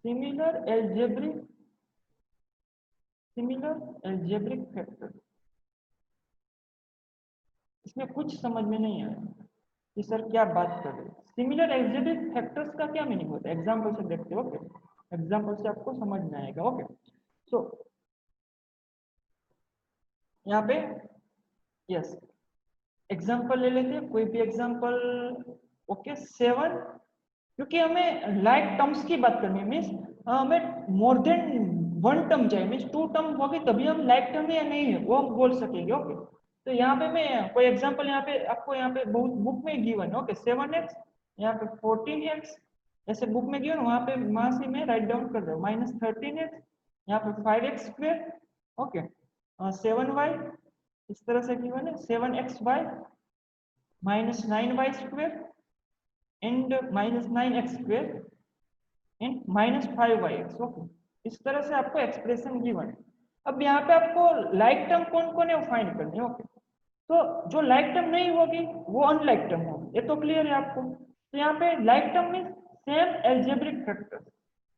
S1: similar algebraic factor। इसमें कुछ समझ में नहीं आया कि सर क्या बात कर रहे हैं। सिमिलर एल्जेब्रिक फैक्टर्स का क्या मीनिंग होता है? एग्जांपल से देखते हैं। ओके, एग्जांपल से आपको समझ में आएगा। ओके, सो यहाँ पे यस एग्जांपल ले लेते हैं, कोई भी एग्जांपल ओके 7, क्योंकि हमें लाइक टर्म्स की बात करनी है, मीन्स हमें मोर देन 1 टर्म चाहिए, मीन्स 2 टर्म होगी तभी हम लाइक टर्म या नहीं है वो हम बोल सकेंगे। ओके, तो यहाँ पे मैं कोई एग्जांपल यहाँ पे आपको यहाँ पे बुक में गिवन है। ओके 7x, यहाँ पे 14x, जैसे बुक में गिवन वहाँ पे वहां से मैं राइट डाउन कर रहा हूँ, -13x, यहाँ पे 5x स्क्वायर। ओके 7y इस तरह से गिवन है, 7xy -9y square and -9x square and -5yx। Okay, इस तरह से आपको एक्सप्रेशन गिवन है। अब यहाँ पे आपको लाइक टर्म कौन कौन है वो फाइंड करनी है। ओके, तो जो लाइक टर्म नहीं होगी वो अनलाइक टर्म होगी, ये तो क्लियर है आपको। तो यहाँ पे like term means same algebraic factors.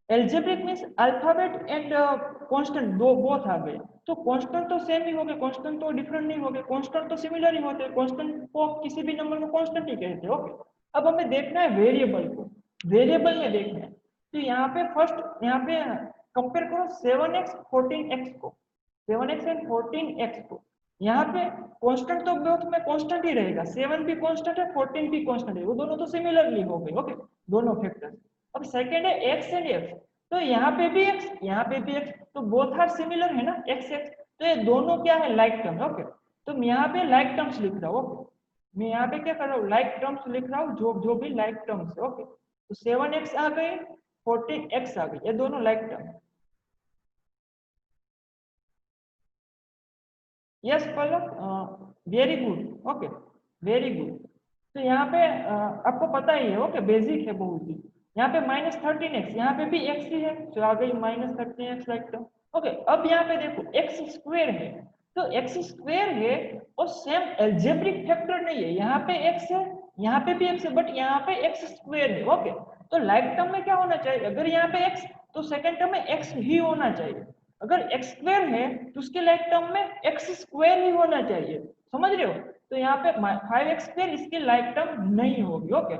S1: Algebraic means alphabet and constant दो बोथ आ गए, तो कांस्टेंट तो सेम ही होंगे, कांस्टेंट तो डिफरेंट नहीं होंगे, कांस्टेंट तो सिमिलर ही होते हैं, कांस्टेंट को किसी भी नंबर को कांस्टेंट ही कहते हैं। ओके, अब हमें देखना है वेरिएबल को, वेरिएबल में देखना है। तो यहाँ पे फर्स्ट यहाँ पे कंपेयर करो 7x 14x को, 7x एंड 14x को। यहाँ पे कांस्टेंट तो बोथ में कांस्टेंट ही रहेगा, 7 भी कांस्टेंट है 14 भी कांस्टेंट है, वो दोनों तो सिमिलरली हो गए। ओके, दोनों फैक्टर्स। अब सेकंड है x एंड f, तो यहाँ पे भी x यहाँ पे भी x, तो बोथ आर सिमिलर है ना, x x, तो ये दोनों क्या है लाइक टर्म। ओके, तो मैं यहाँ पे लाइक टर्म्स लिख रहा हूँ। ओके, मैं यहाँ पे क्या कर रहा हूँ, लाइक टर्म्स लिख रहा हूँ, जो भी लाइक टर्म्स है। ओके, तो 7x आ गई, 14x आ गई, ये दोनों लाइक टर्म है। Yes Palak, very good. Okay, very good. तो यहाँ पे आपको पता ही है, ओके बेसिक है बहुत ही। यहाँ पे -13x, यहाँ पे भी x ही है, तो आ गई -13x लाइक टर्म। ओके, अब यहाँ पे देखो x स्क्वायर है, तो x स्क्वायर है और सेम एल्जेब्रिक फैक्टर नहीं है, यहाँ पे x है यहाँ पे भी x है, बट यहाँ पे x स्क्वायर है। ओके, तो लाइक टर्म में क्या होना चाहिए, अगर यहाँ पे x तो सेकंड टर्म में x ही होना चाहिए, अगर x स्क्वायर है तो उसके लाइक टर्म में x स्क्वायर ही होना चाहिए, समझ रहे हो। तो यहाँ पे 5x स्क्वायर इसकी लाइक टर्म नहीं होगी। ओके,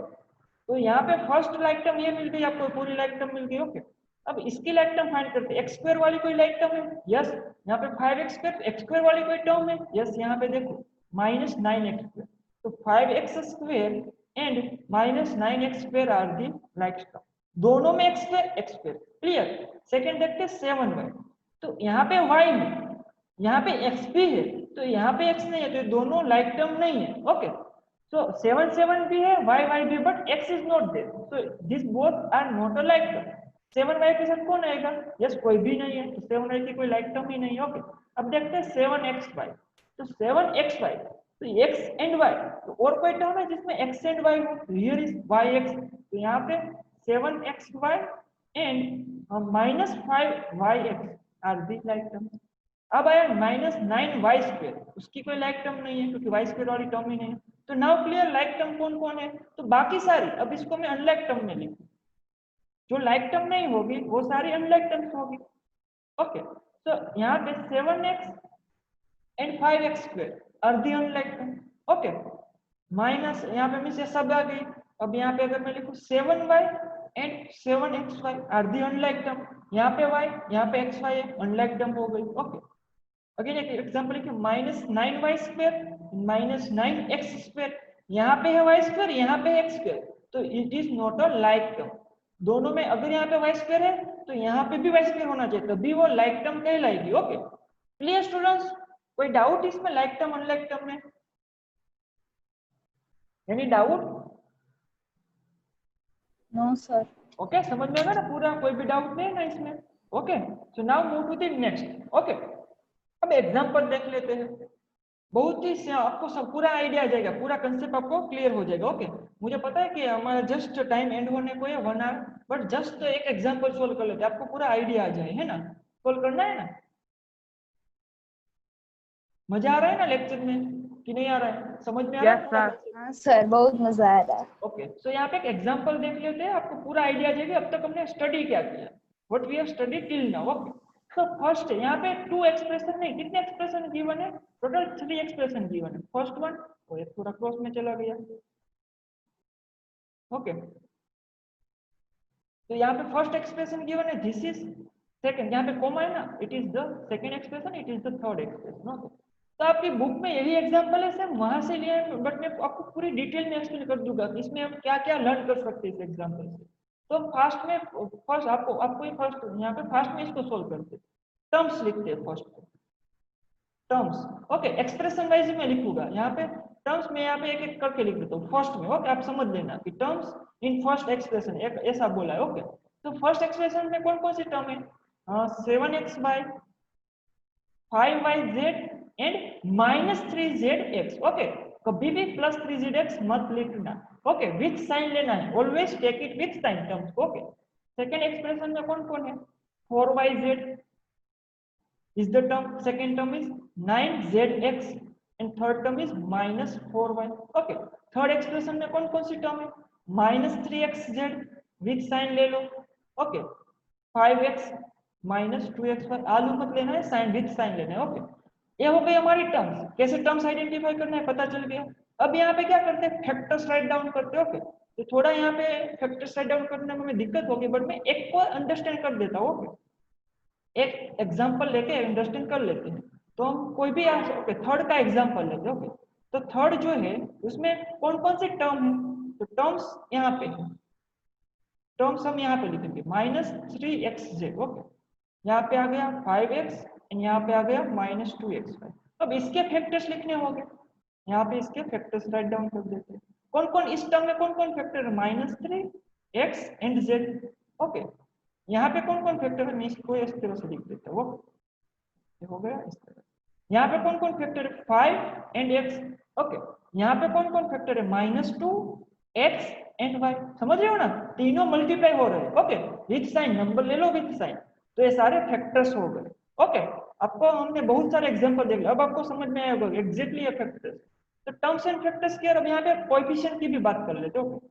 S1: तो यहाँ पे फर्स्ट लाइक टर्म ये मिल गई आपको, पूरी लाइक टर्म मिल गई। ओके, अब इसकी लाइक टर्म फाइंड करते हैं, x स्क्वायर वाली कोई लाइक टर्म है, यस। यहाँ पे 5x स्क्वायर x स्क्वायर वाली कोई टर्म है, यस। यहाँ पे देखो -9x स्क्वायर, तो 5x square and -9x square are the like term, दोनों में x स्क्वायर क्लियर। सेकंड देखते हैं 7y, तो यहाँ पे y है, यहाँ पे x भी है, तो यहाँ पे x नहीं है, तो दोनों लाइक टर्म नहीं है। ओके, so 7 7 भी है, y भी, but x is not there, so this both are not a like term। 7y के साथ कौन आएगा, यस कोई भी नहीं है, तो 7y की कोई लाइक टर्म ही नहीं है। ओके, अब देखते हैं 7xy, तो 7xy, तो x एंड y, तो और कोई टर्म है जिसमें x एंड y हो, हियर इज yx, तो यहाँ पे 7xy and -5yx are the like term. अब आया -9y स्क्वायर, उसकी कोई लाइक टर्म नहीं है क्योंकि y स्क्वायर वाली टर्म ही नहीं है। तो नाउ क्लियर लाइक टर्म कौन कौन है, तो बाकी सारी, अब इसको मैं अनलाइक टर्म में लिखूं, जो लाइक टर्म नहीं होगी वो सारी अनलाइक टर्म्स होगी। ओके, तो यहाँ पे 7x and 5x square are the unlike term. Okay, minus यहाँ पे मिस ये सब आ गई। अब यहाँ पे अगर मैं लिखूं 7y and 7xy are the unlike term, यहाँ पे y यहाँ पे xy है, अनलाइक टर्म हो गई। ओके, अगेन एक एग्जांपल लिखिए, -9y स्क्वायर -9x स्क्वायर, यहाँ पे है y स्क्वायर यहाँ पे है x स्क्वायर, तो it is not a like term. दोनों में अगर यहाँ पे y स्क्वायर है तो यहाँ पे भी y स्क्वायर होना चाहिए, तभी वो लाइक टर्म कहलाएगी। ओके, क्लियर स्टूडेंट्स, कोई डाउट इसमें लाइक टर्म अनलाइक टर्म में, any doubt?
S3: No sir.
S1: Okay, समझ में आएगा ना पूरा, कोई भी डाउट नहीं है ना इसमें। Okay, so now move to the next. Okay, अब एग्जांपल देख लेते हैं, बहुत ही आपको सब पूरा आइडिया आ जाएगा, पूरा कंसेप्ट आपको क्लियर हो जाएगा। ओके, मुझे पता है कि हमारा जस्ट टाइम एंड होने को है 1 आवर, बट जस्ट एक एग्जांपल सोल्व कर लेते हैं, आपको पूरा आइडिया आ जाए, है ना। सोल्व करना है ना, मजा आ रहा है ना लेक्चर में कि नहीं आ रहा है, समझ में आ रहा है?
S3: हाँ सर, बहुत मजा आ रहा है।
S1: ओके, सो यहाँ पे एक एग्जांपल देख लेते हैं, आपको पूरा आइडिया आ जाएगा अब तक हमने स्टडी क्या किया, what we have studied till now. Okay, तो फर्स्ट यहाँ पे 2 एक्सप्रेशन नहीं, कितने एक्सप्रेशन गिवन है, टोटल 3 एक्सप्रेशन गिवन है। फर्स्ट वन, वो एक थोड़ा क्रॉस में चला गया। ओके, तो यहाँ पे फर्स्ट एक्सप्रेशन गिवन है, दिस इज सेकंड, यहाँ पे कॉमा है ना, it is the second expression, it is the third expression. Okay, तो आपकी बुक में यही एग्जांपल है सर, वहां से लिया है, बट मैं आपको पूरी डिटेल में एक्सप्लेन कर दूंगा कि इसमें हम क्या क्या लर्न कर सकते हैं इस एग्जांपल से। तो फर्स्ट आपको ये फर्स्ट यहाँ पे फर्स्ट में इसको सोल्व करते हैं, टर्म्स लिखते हैं first terms. Okay, expression wise मैं लिखूंगा यहाँ पे टर्म्स में, यहाँ पे एक एक करके लिख देता हूँ फर्स्ट में। ओके, आप समझ लेना कि टर्म्स इन फर्स्ट एक्सप्रेशन एक ऐसा बोला है। ओके, तो फर्स्ट एक्सप्रेशन में कौन कौन सी टर्म है? 7x bye 5yz and -3zx। Okay, कभी भी +3zx मत लिखना। ओके, विथ साइन लेना है, always take it with sign terms. Okay, second expression में कौन कौन है? 4yz is the term, second term is 9zx and third term is -4y। okay, third expression में कौन कौन सी टर्म है? -3xz विथ साइन ले लो। ओके, 5x -2xy, आलू मत लेना है, साइन विथ साइन लेना है। ओके, ये हो गई हमारी टर्म्स। कैसे टर्म्स आइडेंटिफाई करना है पता चल गया। अब यहाँ पे क्या करते हैं? फैक्टर्स राइट डाउन करते हैं। ओके, तो थोड़ा यहाँ पे फैक्टर्स राइट डाउन करने में हमें दिक्कत होगी, बट मैं एक को अंडरस्टैंड कर देता हूँ। ओके, एक एग्जांपल लेके अंडरस्टैंड कर लेते हैं। तो हम कोई भी ओके थर्ड का एग्जांपल लेते हैं। ओके, तो थर्ड जो है उसमें कौन कौन सी टर्म है? तो टर्म्स यहाँ पे है, टर्म्स हम यहाँ पे लिखेंगे -3xz। ओके, यहाँ पे आ गया 5x एंड यहाँ पे आ गया -2xy। अब इसके फैक्टर्स लिखने होंगे, यहाँ पे इसके फैक्टर्स राइट डाउन कर देते हैं। कौन कौन इस टर्म में कौन कौन फैक्टर है? -3x and z। ओके, यहाँ पे कौन कौन फैक्टर है? मैं इसको इस तरह से लिख देता हूँ। ये हो गया इस तरह। यहाँ पे कौन कौन फैक्टर है? 5 एंड x। ओके, यहाँ पे कौन कौन फैक्टर है? -2x and y। समझ रहे हो ना, तीनों मल्टीप्लाई हो रहे हैं। ओके, विथ साइन, नंबर ले लो विथ साइन, तो ये सारे फैक्टर्स हो गए। ओके, आपको हमने बहुत सारे एग्जांपल देख लिया, अब आपको समझ में आएगा एग्जैक्टली ये फैक्टर्स। तो टर्म्स एंड फैक्टर्स की, अब यहाँ पे कोएफिशिएंट की भी बात कर लेते हो।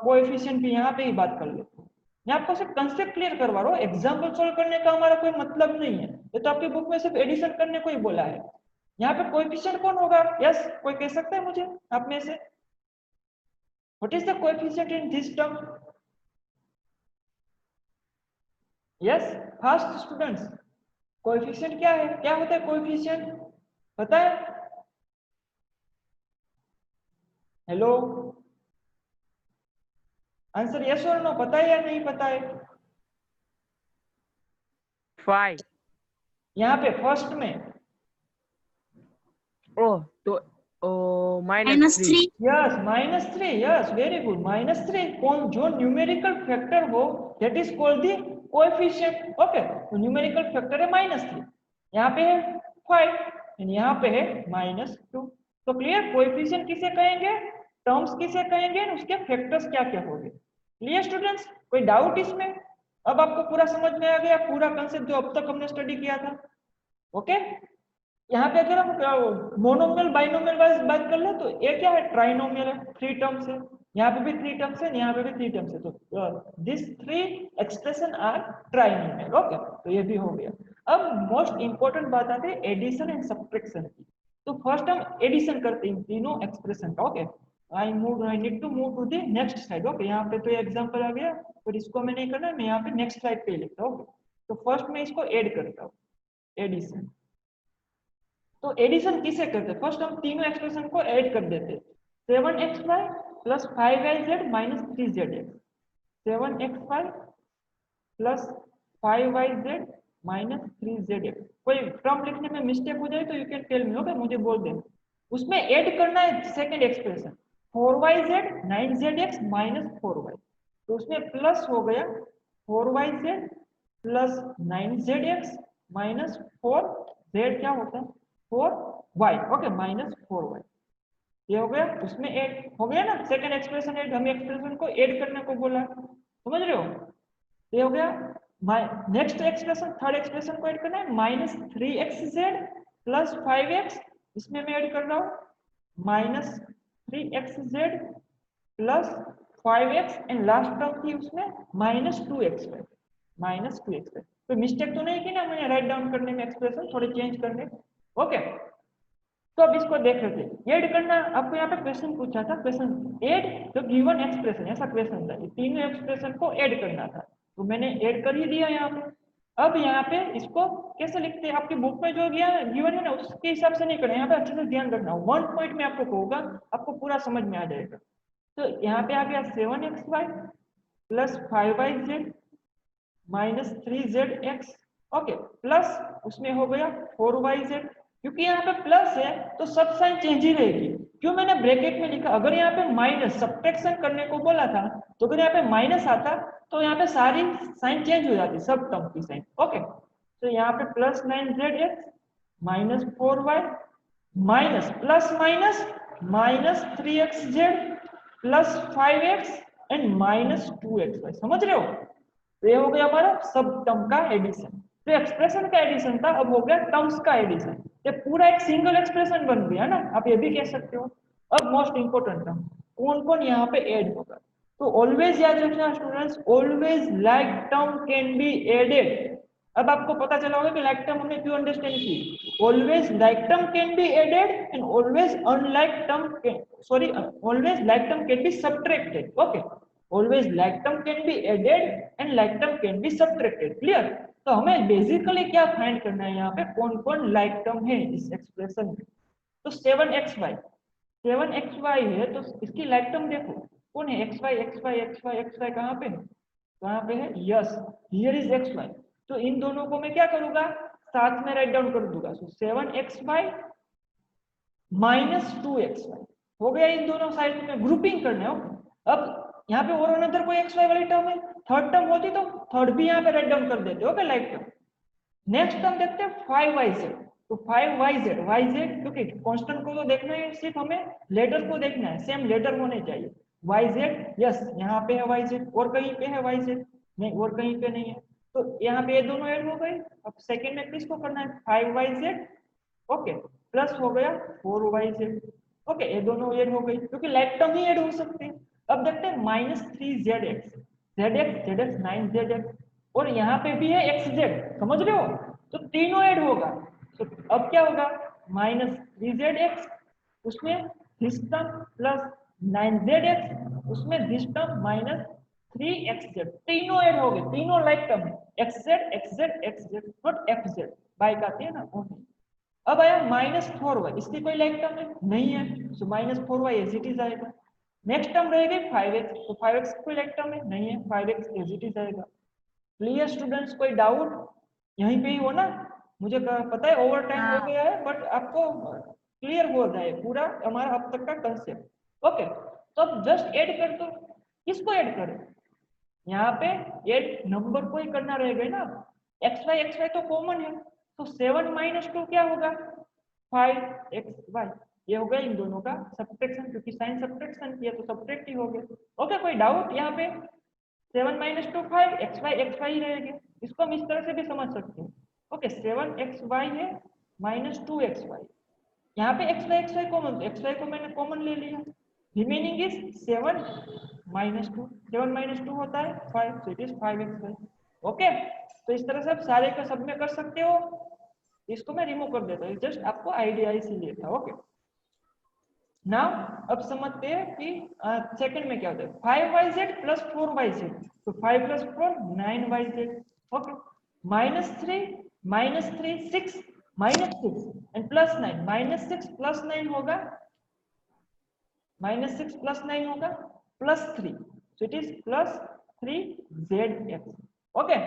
S1: कोएफिशिएंट की यहाँ पे ही बात कर लेते हैं। मैं आपको सिर्फ कंसेप्ट क्लियर करवा रहा हूँ, एग्जाम्पल सोल्व करने का हमारा कोई मतलब नहीं है। ये तो आपकी बुक में सिर्फ एडिशन करने को ही बोला है। यहाँ पे कोएफिशिएंट कौन होगा? यस, कोई कह सकता है मुझे आप में से? What is the coefficient in this term? Yes, fast students, coefficient क्या है? क्या होता है कोएफिशिएंट, पता है? हेलो, आंसर यस और नो, पता है या नहीं पता है?
S2: 5।
S1: यहाँ पे फर्स्ट में
S2: ओह, तो -3।
S1: यस, -3। Yes, very good, -3। कौन जो न्यूमेरिकल फैक्टर हो that is called the coefficient. Okay, तो न्यूमेरिकल फैक्टर है -3, यहाँ पे है 5 एंड यहाँ पे है -2। तो क्लियर, कोएफिशिएंट किसे कहेंगे, टर्म्स किसे कहेंगे, उसके फैक्टर्स क्या क्या होंगे। क्लियर स्टूडेंट्स, कोई डाउट इसमें? अब आपको पूरा समझ में आ गया, पूरा कंसेप्ट जो अब तक हमने स्टडी किया था। ओके, यहाँ पे अगर हम मोनोमियल बाइनोमियल वाइज बात कर ले तो ये क्या है? ट्राइनोमियल है, 3 टर्म्स है, यहाँ पे भी 3 टर्म्स है, यहाँ पे भी 3 टर्म्स है। तो this 3 expression are trinomial. Okay, तो ये भी हो गया। अब मोस्ट इंपोर्टेंट बात आती है एडिशन एंड सब्ट्रैक्शन की। तो फर्स्ट हम एडिशन करते हैं तीनों एक्सप्रेशन का। Okay, I need to move to the next slide. Okay, यहाँ पे तो ये एग्जांपल आ गया, पर इसको मैं नहीं करना, मैं यहाँ पे नेक्स्ट स्लाइड पे लिखता हूँ। तो फर्स्ट मैं इसको ऐड करता हूँ, एडिशन। तो एडिशन किसे करते हैं? फर्स्ट हम तीनों एक्सप्रेशन को ऐड कर देते हैं। 7xy plus 5yz minus 3zx, 7xy plus 5yz minus 3zx। कोई टर्म लिखने में मिस्टेक हो जाए तो you can tell me. Okay, मुझे बोल देना। उसमें ऐड करना है second expression 4yz 9zx minus 4y। तो उसमें प्लस हो गया 4yz plus 9zx minus 4z, क्या होता है 4y। ओके, माइनस 4y, ये हो गया। उसमें ऐड हो गया ना, सेकंड एक्सप्रेशन ऐड, हमें एक्सप्रेशन को ऐड करने को बोला, समझ रहे हो? ये हो गया। नेक्स्ट एक्सप्रेशन, थर्ड एक्सप्रेशन को ऐड करना है -3xz प्लस 5x, इसमें मैं ऐड कर रहा हूँ -3xz plus 5x and last term थी उसमें -2xy, -2xy। तो मिस्टेक तो नहीं की ना मैंने राइट डाउन करने में, एक्सप्रेशन थोड़े चेंज करने। ओके, तो अब इसको देख लेते हैं। ऐड करना, आपको यहाँ पे क्वेश्चन पूछा था, question add the given expression, ऐसा क्वेश्चन था, तीनों एक्सप्रेशन को ऐड करना था, तो मैंने ऐड कर ही दिया यहाँ पे। अब यहाँ पे इसको कैसे लिखते हैं, आपकी बुक में जो गिवन है ना उसके हिसाब से नहीं करना, यहाँ पे अच्छे से ध्यान रखना, 1 पॉइंट में आपको कहूँगा, आपको पूरा समझ में आ जाएगा। तो यहाँ पे आ गया 7xy plus 5yz minus 3zx, okay, plus उसमें हो गया 4yz। क्योंकि यहाँ पे प्लस है तो सब साइन चेंज ही रहेगी। क्यों मैंने ब्रैकेट में लिखा, अगर यहाँ पे माइनस सब्ट्रैक्शन करने को बोला था तो अगर यहाँ पे माइनस आता तो यहाँ पे सारी साइन चेंज हो जाती, सब टर्म की साइन, ओके। तो यहाँ पे plus 9zx minus 4y minus plus minus minus 3xz plus 5x and minus 2xy, समझ रहे हो? तो ये हो गया हमारा सब टर्म का एडिशन। तो एक्सप्रेशन का एडिशन था, अब हो गया टर्म्स का एडिशन। ये पूरा एक सिंगल एक्सप्रेशन बन गया ना, आप ये भी कह सकते हो। अब मोस्ट इंपोर्टेंट टर्म कौन कौन यहाँ पे ऐड होगा, तो ऑलवेज याद रखना students, always like term can be added. अब आपको पता चला होगा कि लाइक टर्म हमने क्यों अंडरस्टैंड की। Always like term can be added and always unlike term always like term can be subtracted, okay. Always like term can be added and like term can be subtracted, clear? तो हमें बेसिकली क्या फाइंड करना है, यहाँ पे कौन कौन लाइक टर्म है इस एक्सप्रेशन में। तो 7xy है, तो इसकी लाइक टर्म देखो कौन है, xy कहाँ पे है, कहाँ पे है, यस, हियर इज xy। तो इन दोनों को मैं क्या करूंगा, साथ में राइट डाउन कर दूंगा। सो 7xy माइनस 2xy हो गया, इन दोनों साइड में ग्रुपिंग करना है। अब यहाँ पे और अनदर कोई xy वाली टर्म है, थर्ड टर्म होती तो थर्ड भी यहाँ पे राइट डाउन कर देते, okay, like term. Next term देखते हैं 5yz, तो 5yz क्योंकि कांस्टेंट को तो देखना है, सिर्फ हमें लेटर को देखना है, सेम लेटर होने चाहिए। yz, यस, यहाँ पे है yz, और कहीं पे है yz नहीं, और कहीं पे नहीं है, तो यहाँ पे ये दोनों ऐड हो गए। अब सेकंड में किसको करना है, 5yz, ओके, प्लस हो गया 4yz, ओके, ये दोनों ऐड हो गई क्योंकि लाइक टर्म ही ऐड हो सकते हैं। अब देखते हैं माइनस 3zx, zx 9zx, और यहाँ पे भी है xz, समझ रहे हो? तो तीनों ऐड होगा। तो अब क्या होगा, माइनस 3zx उसमें दिस टर्म प्लस 9zx उसमें दिस टर्म माइनस 3xz, तीनों ऐड हो गए, तीनों लाइक टर्म है, xz नॉट fz, बाइक आती है ना। अब आया माइनस 4y, इसकी कोई लाइक टर्म है नहीं है, so minus 4y as it is आएगा। नेक्स्ट टर्म रहेगी 5x, तो 5x कोई लाइक टर्म है नहीं है, 5x एज इट इज आएगा। क्लियर स्टूडेंट्स, कोई डाउट? यहीं पे ही हो ना, मुझे पता है ओवर टाइम हो गया है, बट आपको क्लियर हो जाए पूरा हमारा अब तक का कंसेप्ट, ओके। तो अब जस्ट ऐड कर दो, किसको ऐड करें, यहाँ पे ऐड नंबर को ही करना रहेगा ना, xy तो कॉमन है, तो 7 माइनस 2 क्या होगा, 5xy, ये हो गया इन दोनों का सब्ट्रैक्शन, क्योंकि साइन सब्ट्रैक्शन किया तो सब्ट्रैक्ट ही हो गया, ओके। कोई डाउट यहाँ पे? 7 माइनस 2 5, xy ही रहेगा, इसको हम इस तरह से भी समझ सकते हैं, ओके। 7xy है माइनस 2xy, यहाँ पे xy कॉमन, xy को मैंने कॉमन ले लिया, रिमेनिंग इज 7 माइनस 2, 7 माइनस 2 होता है 5, सो इट इज 5xy, ओके। तो इस तरह से आप सारे का सब में कर सकते हो, इसको मैं रिमूव कर देता हूँ, जस्ट आपको आइडिया इसीलिए था, ओके। नाउ अब समझते हैं कि सेकंड में क्या होता है, 5yz प्लस 4yz, तो 5 प्लस 4 9yz, ओके। Minus 3 6 and plus 9, minus 6 plus 9 होगा, माइनस 6 प्लस 9 होगा plus 3, so it is plus 3zx, okay.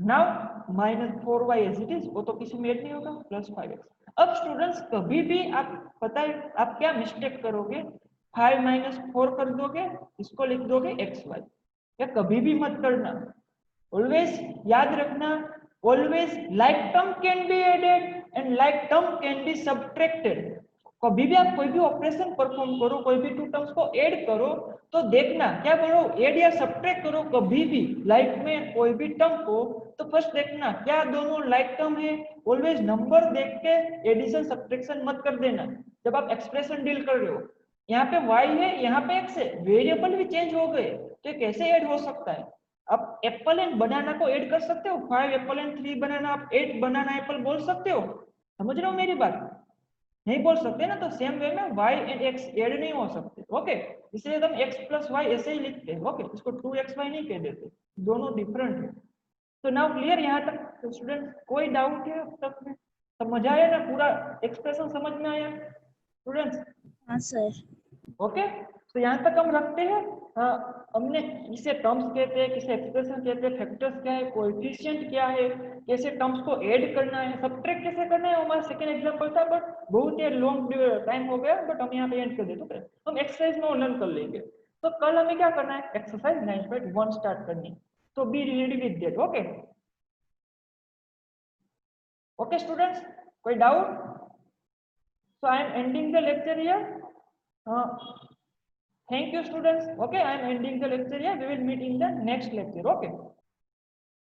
S1: Now minus 4y as it is, वो तो किसी में ऐड नहीं होगा, प्लस 5x। अब स्टूडेंट्स कभी भी आप पता है आप क्या मिस्टेक करोगे, 5 माइनस 4 कर दोगे, इसको लिख दोगे xy, या कभी भी मत करना, ऑलवेज याद रखना, always like term can be added and like term can be subtracted. कभी भी आप कोई भी ऑपरेशन परफॉर्म करो, कोई भी टू टर्म्स को ऐड करो, तो देखना क्या करो, ऐड या सब्ट्रैक्ट करो कभी भी लाइक में कोई भी टर्म को, तो फर्स्ट देखना क्या दोनों लाइक टर्म है, ऑलवेज नंबर देख के एडिशन सब्ट्रैक्शन मत कर देना जब आप एक्सप्रेशन डील कर रहे हो। यहाँ पे y है, यहाँ पे x है, वेरिएबल भी चेंज हो गए, तो ये कैसे ऐड हो सकता है? आप एप्पल एंड बनाना को ऐड कर सकते हो, 5 एप्पल एंड 3 बनाना, आप 8 बनाना एप्पल बोल सकते हो, समझ रहे हो मेरी बात? नहीं बोल सकते ना, तो सेम वे में y एंड x ऐड नहीं हो सकते, ओके। इसलिए हम x प्लस y ऐसे ही लिखते हैं, ओके, इसको 2xy नहीं कह देते, दोनों डिफरेंट है। सो नाउ क्लियर यहाँ तक स्टूडेंट? कोई डाउट है अब तक में? समझ आया ना? पूरा एक्सप्रेशन समझ में आया स्टूडेंट्स?
S3: हाँ सर।
S1: ओके, तो यहाँ तक हम रखते हैं। हमने किसे टर्म्स कहते हैं, किसे एक्सप्रेशन कहते हैं, फैक्टर्स क्या है, कोएफिशिएंट क्या है, कैसे टर्म्स को ऐड करना है, सबट्रैक्ट कैसे करना है, हमारा सेकंड एग्जांपल था, बट बहुत ही लॉन्ग टाइम हो गया, बट हम यहाँ पे एंड कर देते हैं। हम एक्सरसाइज में लर्न कर लेंगे। तो कल हमें क्या करना है? एक्सरसाइज 9.1 स्टार्ट करनी। तो be ready with that. Okay okay students, कोई doubt? So I am ending the lecture here. Thank you students. Okay, I am ending the lecture here. We will meet in the next lecture. Okay.